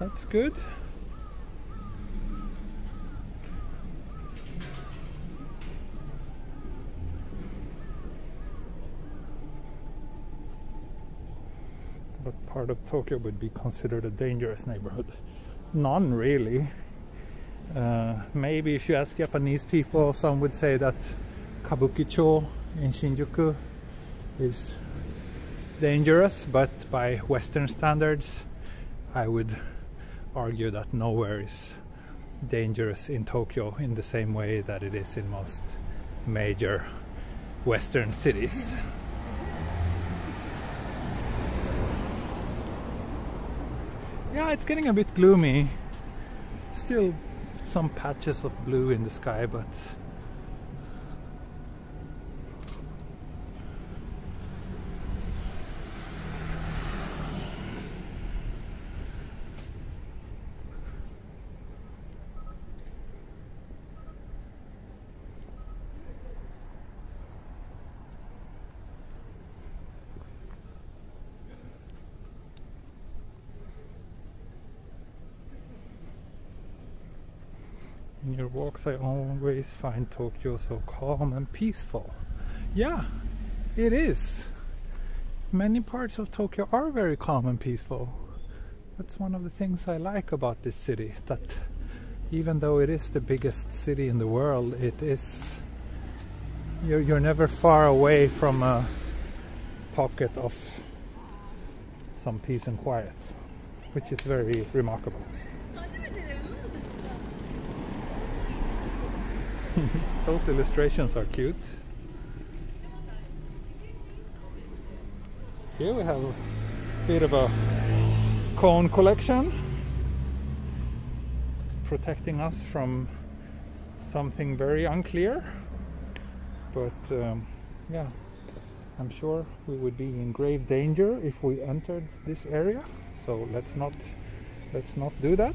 that's good. What part of Tokyo would be considered a dangerous neighborhood? None really. Maybe if you ask Japanese people, some would say that Kabukicho in Shinjuku is dangerous, but by Western standards I would argue that nowhere is dangerous in Tokyo in the same way that it is in most major Western cities. Yeah, it's getting a bit gloomy. Still some patches of blue in the sky, but In your walks, I always find Tokyo so calm and peaceful. Yeah, it is. Many parts of Tokyo are very calm and peaceful. That's one of the things I like about this city, that even though it is the biggest city in the world, it is, you're never far away from a pocket of some peace and quiet, which is very remarkable. Those illustrations are cute. Here we have a bit of a cone collection, protecting us from something very unclear, but yeah, I'm sure we would be in grave danger if we entered this area, so let's not do that,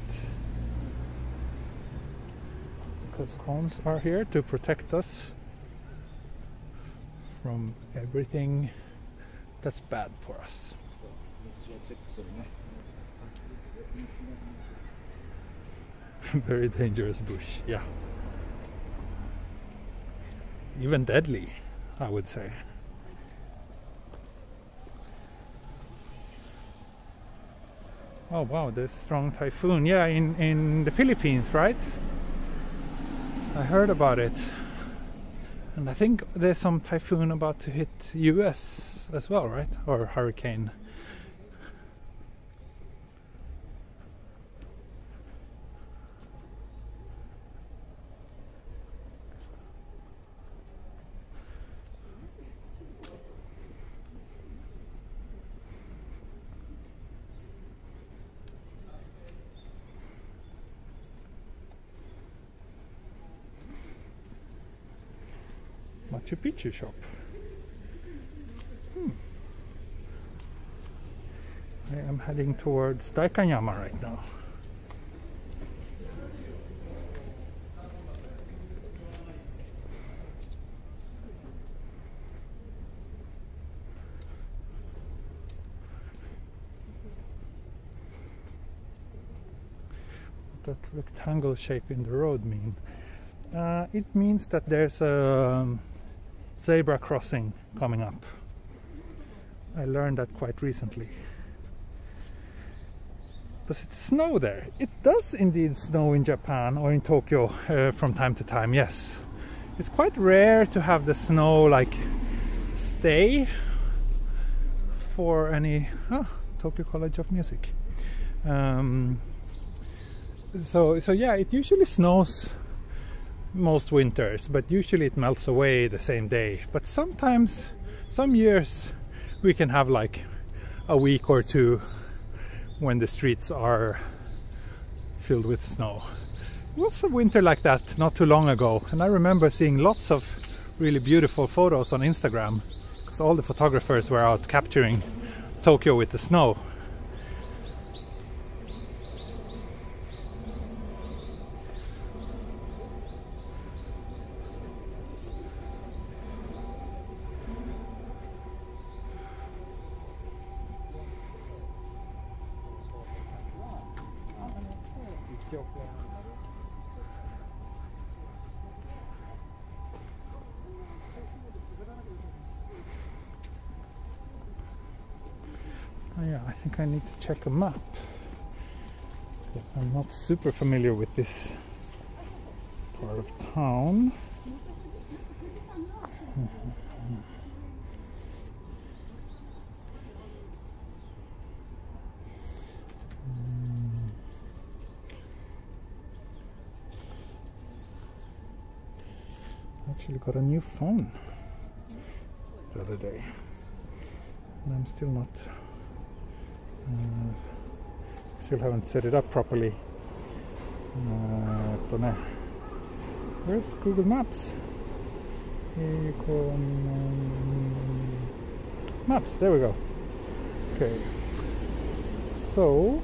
because cones are here to protect us from everything that's bad for us. Very dangerous bush, yeah. Even deadly, I would say. Oh wow, there's strong typhoon. Yeah, in the Philippines, right? I heard about it. And I think there's some typhoon about to hit US as well, right? Or hurricane. Machu Picchu shop. I am heading towards Daikanyama right now. What that rectangle shape in the road mean? It means that there's a zebra crossing coming up. I learned that quite recently. Does it snow there? It does indeed snow in Japan or in Tokyo from time to time, yes. It's quite rare to have the snow like stay for any Tokyo College of Music. So yeah, it usually snows most winters, but usually it melts away the same day. But sometimes, some years, we can have like a week or two when the streets are filled with snow. It was a winter like that not too long ago, and I remember seeing lots of really beautiful photos on Instagram, because all the photographers were out capturing Tokyo with the snow. Oh yeah, I think I need to check a map. I'm not super familiar with this part of town. Actually got a new phone the other day, and I'm still not still haven't set it up properly. Where's Google Maps? Maps, there we go. Okay, so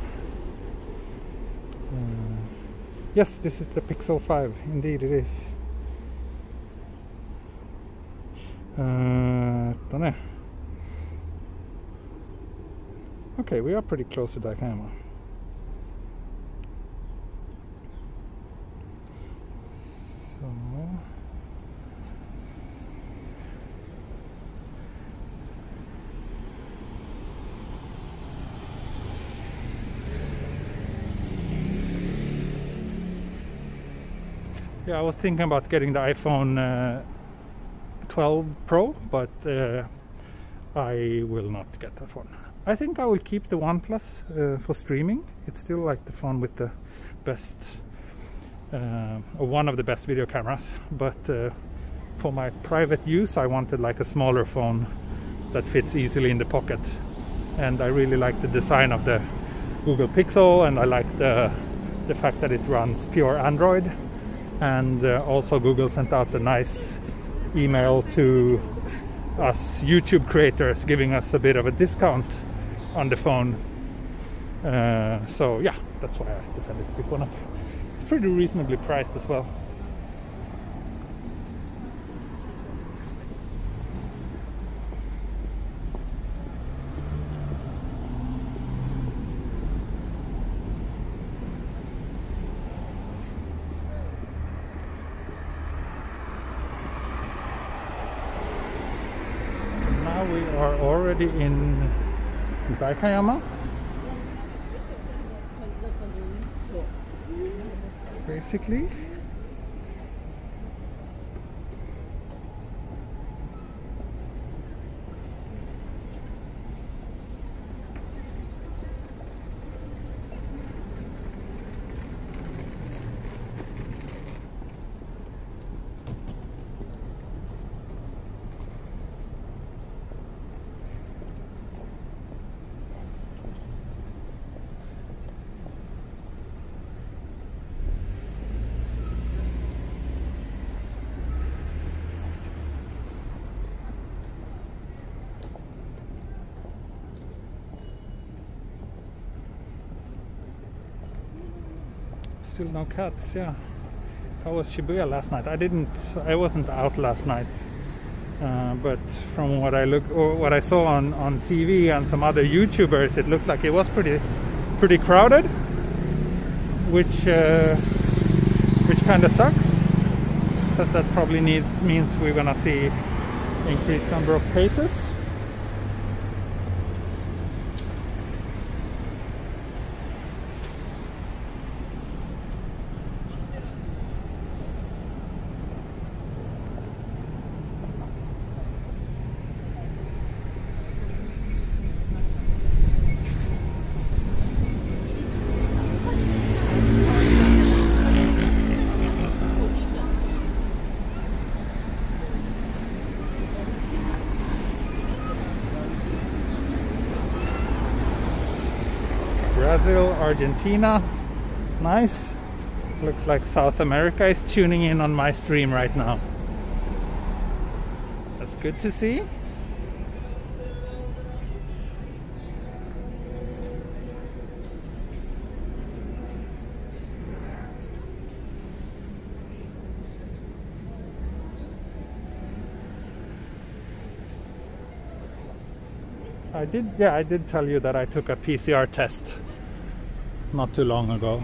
yes, this is the Pixel 5, indeed it is. Okay, we are pretty close to Daikanyama. Yeah, I was thinking about getting the iPhone 12 Pro, but I will not get that one. I think I will keep the OnePlus for streaming. It's still like the phone with the best, or one of the best video cameras, but for my private use I wanted like a smaller phone that fits easily in the pocket. And I really like the design of the Google Pixel, and I like the fact that it runs pure Android. And also Google sent out a nice email to us YouTube creators giving us a bit of a discount on the phone. So yeah, that's why I decided to pick one up. It's pretty reasonably priced as well. We are already in Daikayama, basically. Still no cats, yeah. How was Shibuya last night? I wasn't out last night, but from what I saw on TV and some other YouTubers, it looked like it was pretty crowded, which kind of sucks, because that probably means we're gonna see increased number of cases. Brazil, Argentina, nice. Looks like South America is tuning in on my stream right now. That's good to see. I did tell you that I took a PCR test not too long ago.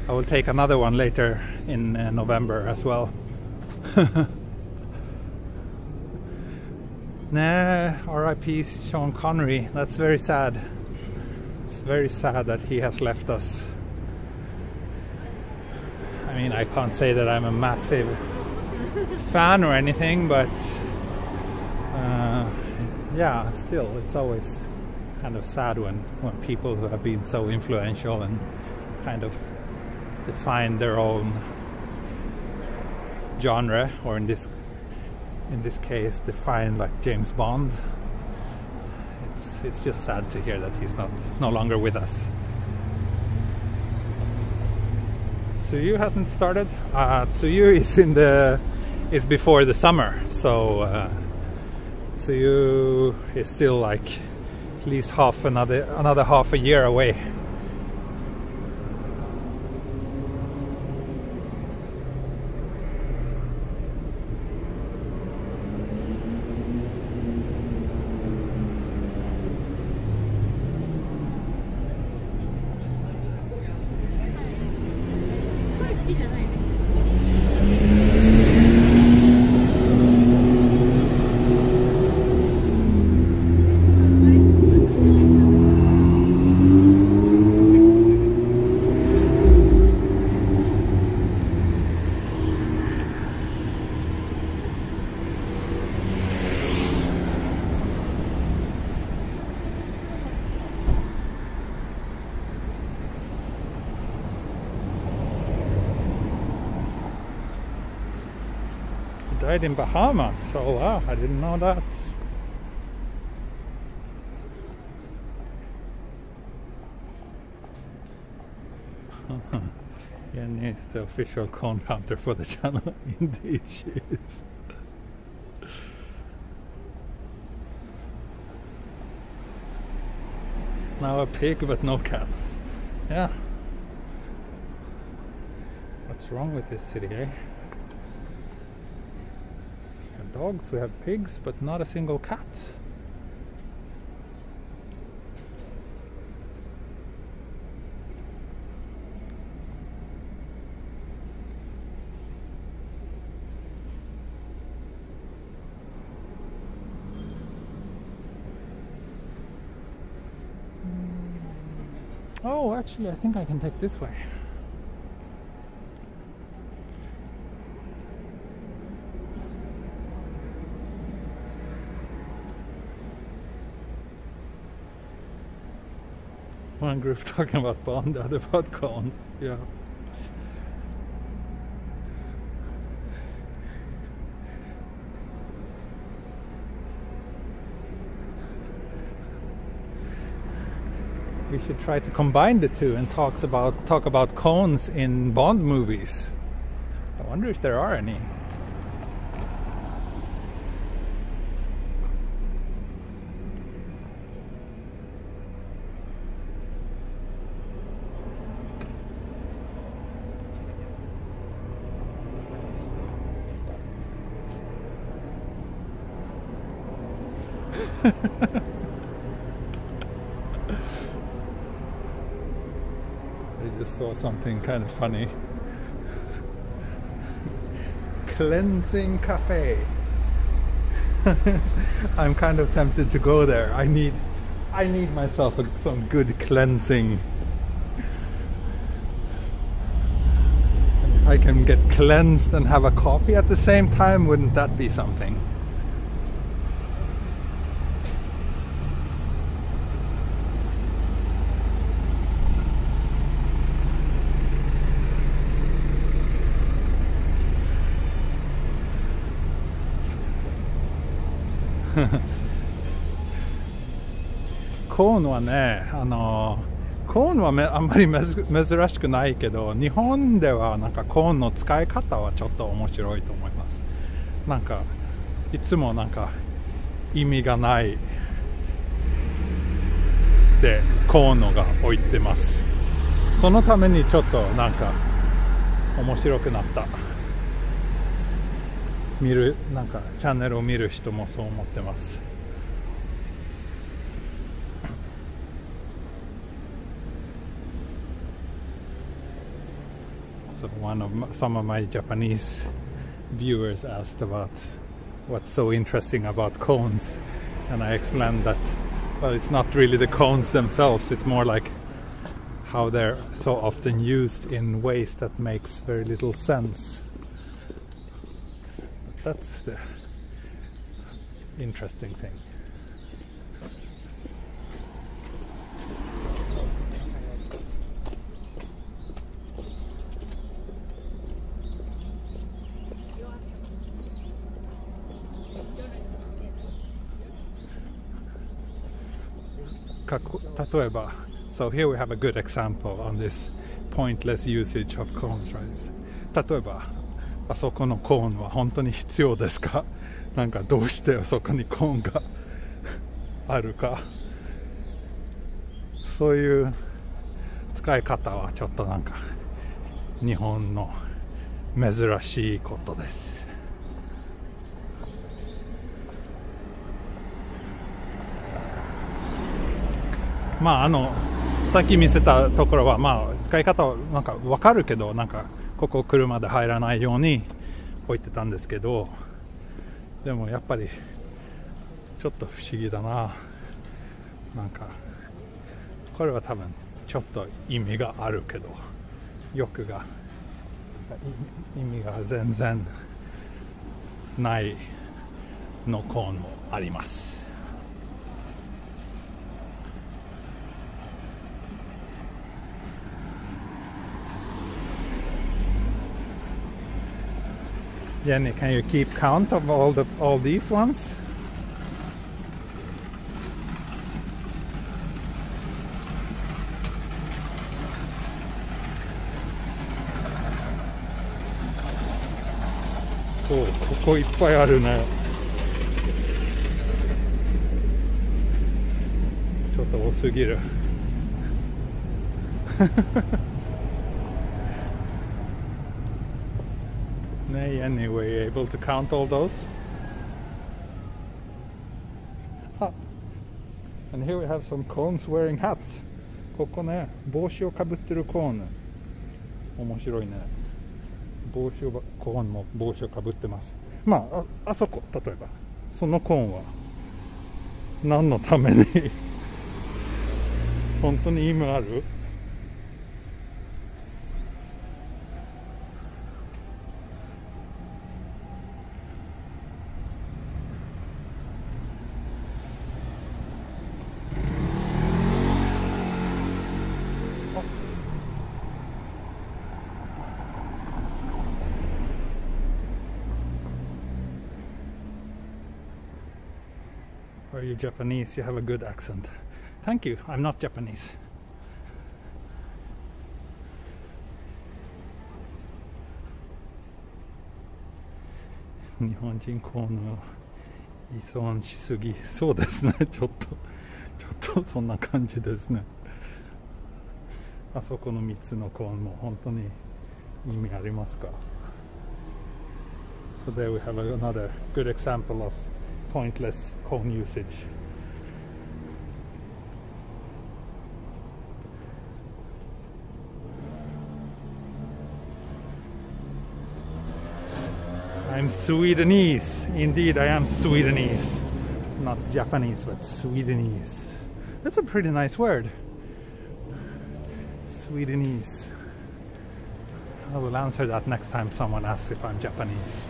I will take another one later in November as well. Nah, R.I.P. Sean Connery. That's very sad. It's very sad that he has left us. I mean, I can't say that I'm a massive fan or anything, but yeah, still, it's always kind of sad when people who have been so influential and kind of define their own genre, or in this case define like James Bond. It's just sad to hear that he's no longer with us. Tsuyu hasn't started. Tsuyu is before the summer, so Tsuyu is still like at least another half a year away. died in Bahamas. Oh wow, I didn't know that. Jenny is the official cone counter for the channel. Indeed she is. Now a pig but no cats. Yeah. What's wrong with this city, eh? We have dogs, we have pigs, but not a single cat. Oh, actually, I think I can take this way. One group talking about Bond, the other about cones. Yeah. We should try to combine the two and talk about cones in Bond movies. I wonder if there are any. I just saw something kind of funny. Cleansing cafe. I'm kind of tempted to go there. I need myself some good cleansing. And if I can get cleansed and have a coffee at the same time, wouldn't that be something?コーンはね、コーンはあんまり珍しくないけど、日本ではなんかコーンの使い方はちょっと面白いと思います。なんかいつもなんか意味がないでコーンのが置いてます。そのためにちょっとなんか面白くなった。なんかチャンネルを見る人もそう思ってます。So some of my Japanese viewers asked about what's so interesting about cones, and I explained that, well, it's not really the cones themselves, it's more like how they're so often used in ways that makes very little sense. That's the interesting thing. So here we have a good example on this pointless usage of cones, right? 例えばあそこのコーンは本当に必要ですか？なんかどうしてあそこにコーンがあるか、そういう使い方はちょっとなんか日本の珍しいことです。まあさっき見せたところはまあ使い方はなんか分かるけど、なんかここ車で入らないように置いてたんですけど、でもやっぱりちょっと不思議だな。なんかこれは多分ちょっと意味があるけど、意味が全然ないのコーンもあります。Jenny, can you keep count of all these ones?そう、ここいっぱいあるね。ちょっと多すぎる。Anyway, were you able to count all those? Ah, and here we have some cones wearing hats. ここね、帽子をかぶってるコーン。面白いね。コーンも帽子をかぶってます。まあ、あそこ、例えばそのコーンは何のために本当に意味ある？Are you Japanese? You have a good accent. Thank you. I'm not Japanese. 日本人コーンを依存しすぎ。そうですね。ちょっとそんな感じですね。あそこの3つのコーンも本当に意味ありますか？ So there we have another good example of pointless cone usage. I'm Swedenese. Indeed, I am Swedenese. Not Japanese, but Swedenese. That's a pretty nice word. Swedenese. I will answer that next time someone asks if I'm Japanese.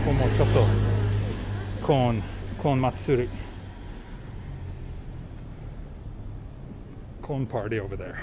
ここもちょっとコーン祭り。Cone party over there.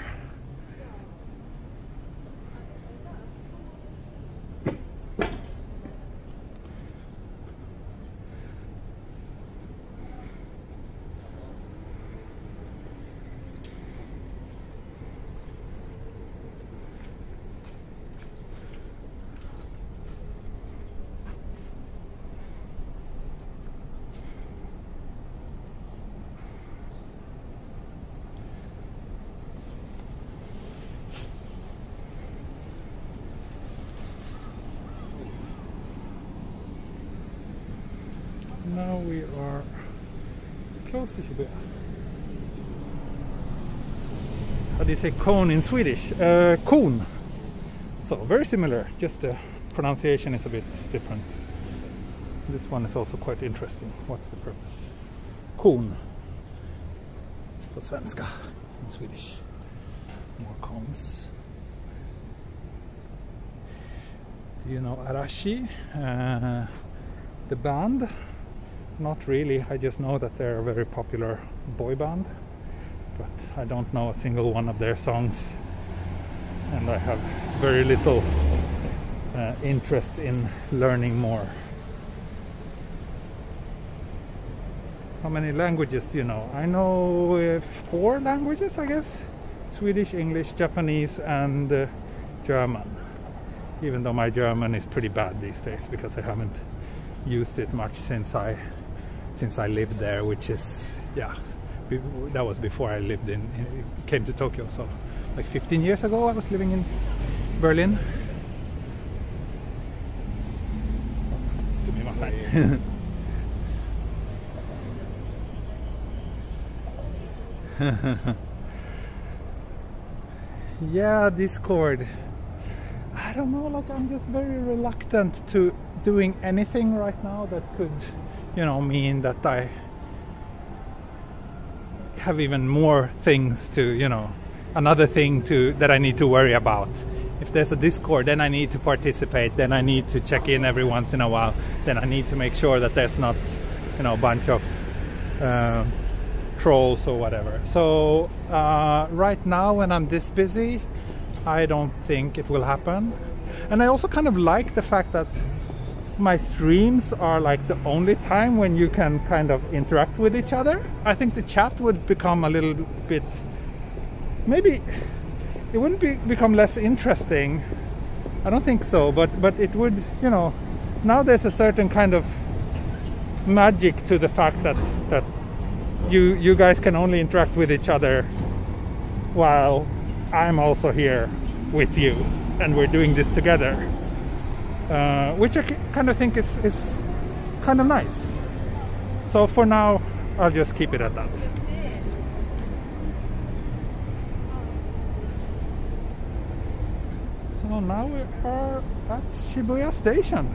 Now we are close to Shibuya. How do you say cone in Swedish? Cone. So very similar, just the pronunciation is a bit different. This one is also quite interesting. What's the purpose? Cone. På svenska, in Swedish. More cones. Do you know Arashi? The band? Not really. I just know that they're a very popular boy band, but I don't know a single one of their songs, and I have very little interest in learning more. How many languages do you know? I know 4 languages, I guess. Swedish, English, Japanese, and German. Even though my German is pretty bad these days because I haven't used it much since I lived there, which is, yeah, that was before I came to Tokyo. So like 15 years ago I was living in Berlin. Yeah, Discord. I don't know, like I'm just very reluctant to doing anything right now that could, you know, mean that I have even more things to, you know, another thing that I need to worry about. If there's a Discord, then I need to participate, then I need to check in every once in a while, then I need to make sure that there's not, you know, a bunch of trolls or whatever. So right now when I'm this busy, I don't think it will happen. And I also kind of like the fact that my streams are like the only time when you can kind of interact with each other. I think the chat would become a little bit, maybe it wouldn't become less interesting. I don't think so, but it would, you know, now there's a certain kind of magic to the fact that you guys can only interact with each other while I'm also here with you and we're doing this together, which I kind of think is kind of nice. So for now I'll just keep it at that. So now we are at Shibuya Station.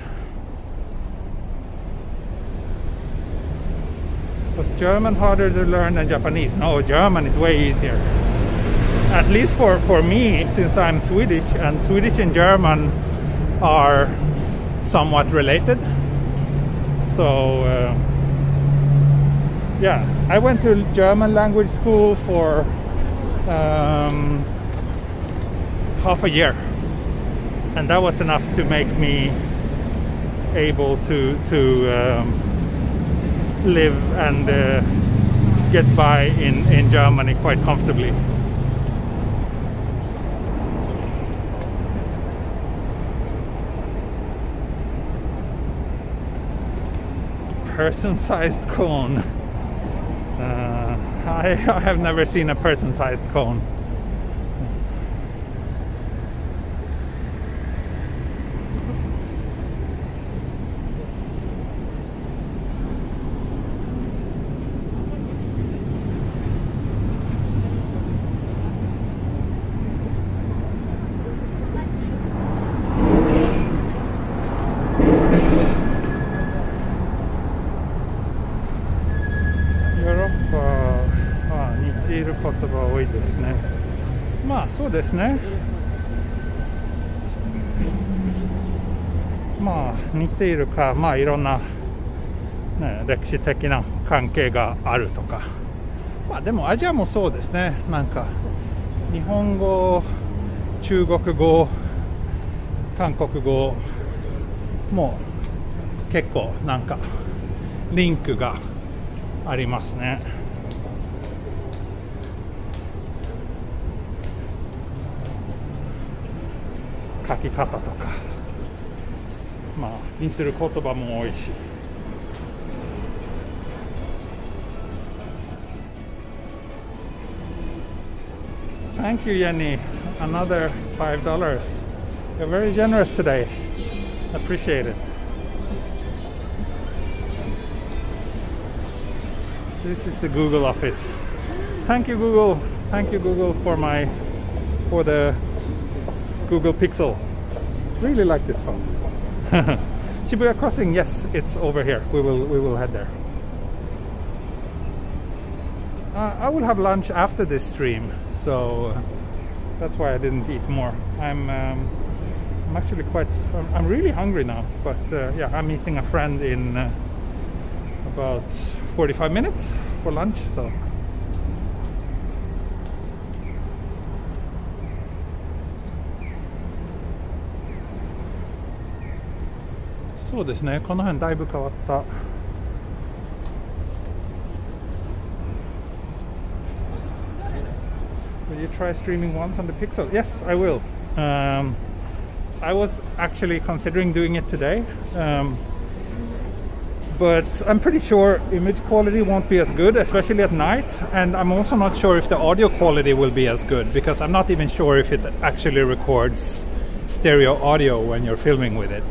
Was German harder to learn than Japanese? No, German is way easier. At least for me, since I'm Swedish, and Swedish and German are somewhat related. So yeah, I went to German language school for half a year, and that was enough to make me able to live and get by in Germany quite comfortably. Person-sized cone. I have never seen a person-sized cone.まあそうですね。まあ似ているか、まあいろんな、ね、歴史的な関係があるとか、まあでもアジアもそうですね。なんか日本語、中国語、韓国語も結構なんかリンクがありますね。書き方とか、まあ似てる言葉も多いし。Thank you, Jenny. Another $5. You're very generous today. Appreciate it. This is the Google office. Thank you, Google. Thank you, Google, for the Google Pixel. Really like this phone. Shibuya Crossing, yes, it's over here. We will head there. I will have lunch after this stream, so that's why I didn't eat more. I'm actually I'm really hungry now, but yeah, I'm meeting a friend in about 45 minutes for lunch, so. そうですね、この辺だいぶ変わった。Will you try streaming once on the Pixel? Yes, I will. I was actually considering doing it today, but I'm pretty sure image quality won't be as good, especially at night, and I'm also not sure if the audio quality will be as good, because I'm not even sure if it actually records stereo audio when you're filming with it.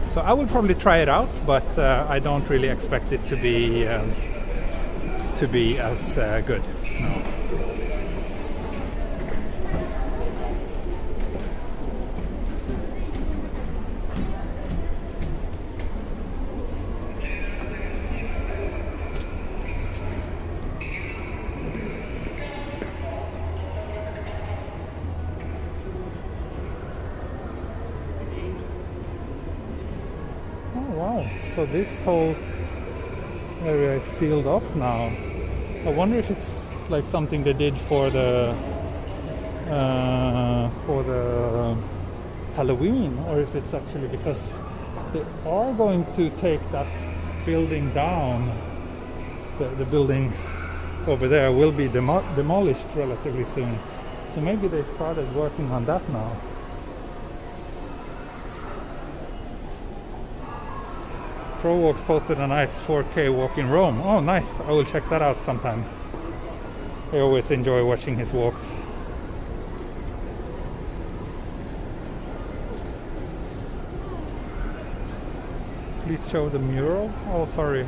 So I will probably try it out, but I don't really expect it to be as good. No. So this whole area is sealed off now. I wonder if it's like something they did for the Halloween or if it's actually because they are going to take that building down. The building over there will be demolished relatively soon. So maybe they started working on that now. ProWalks posted a nice 4K walk in Rome. Oh, nice. I will check that out sometime. I always enjoy watching his walks. Please show the mural. Oh, sorry.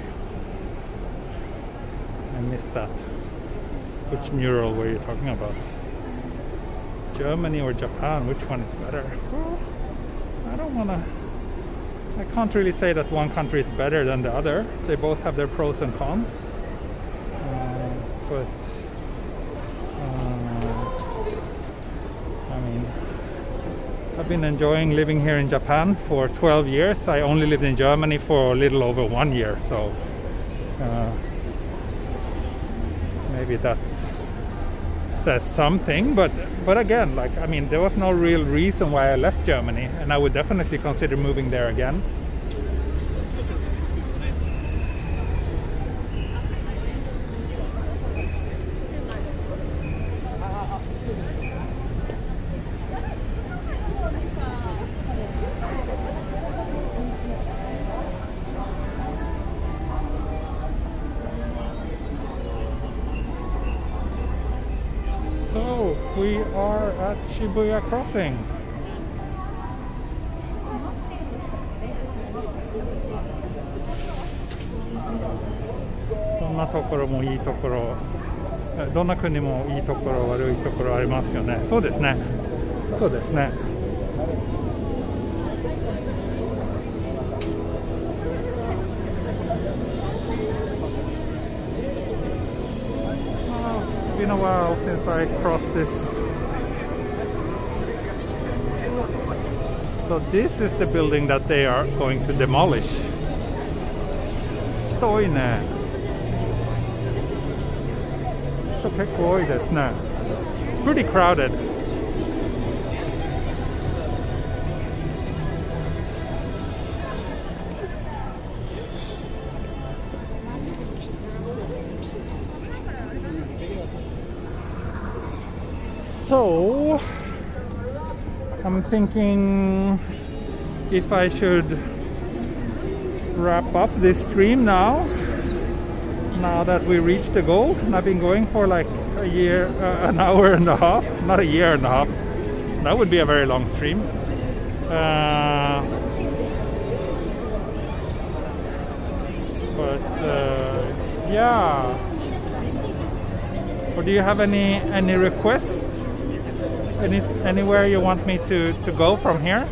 I missed that. Which mural were you talking about? Germany or Japan? Which one is better? Well, I don't want to... I can't really say that one country is better than the other. They both have their pros and cons. But I mean, I've been enjoying living here in Japan for 12 years. I only lived in Germany for a little over 1 year, so maybe that says something. But again, like, I mean, there was no real reason why I left Germany, and I would definitely consider moving there again. So we are at Shibuya Crossing. Donna ところもいいところ、どんな国もいいところ悪いところありますよね。そうですね。そうですね。It's been a while since I crossed this. So this is the building that they are going to demolish. 人多いね。人結構多いですね。Pretty crowded. So I'm thinking if I should wrap up this stream now that we reached the goal. And I've been going for like a year, an hour and a half, not a year and a half. That would be a very long stream. Yeah. Or do you have any requests? Anywhere you want me to go from here?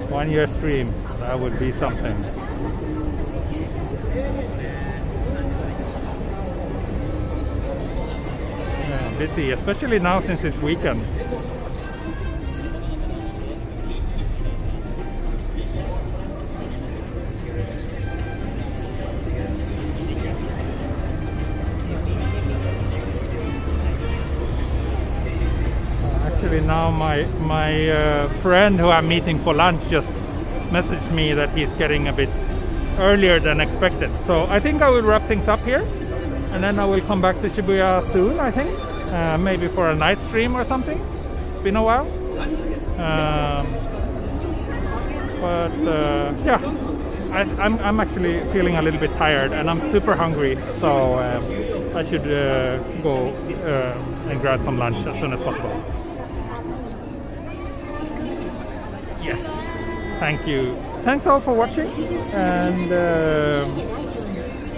1 year stream, that would be something. Yeah, busy, especially now since it's weekend. Now my friend who I'm meeting for lunch just messaged me that he's getting a bit earlier than expected. So I think I will wrap things up here, and then I will come back to Shibuya soon, I think. Maybe for a night stream or something. It's been a while. Yeah, I'm actually feeling a little bit tired, and I'm super hungry. So I should go and grab some lunch as soon as possible. Yes, thank you. Thanks all for watching, and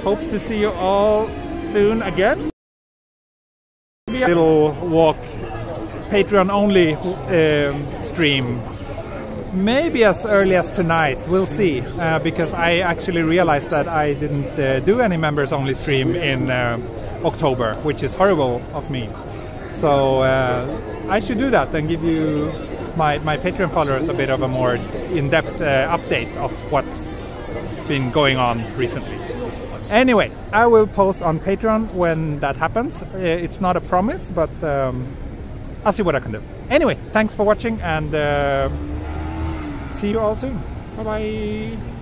hope to see you all soon again. A little walk, Patreon only stream, maybe as early as tonight. We'll see, because I actually realized that I didn't do any members only stream in October, which is horrible of me. So I should do that and give you my Patreon followers a bit of a more in-depth update of what's been going on recently. Anyway, I will post on Patreon when that happens. It's not a promise, but I'll see what I can do. Anyway, thanks for watching, and see you all soon. Bye bye.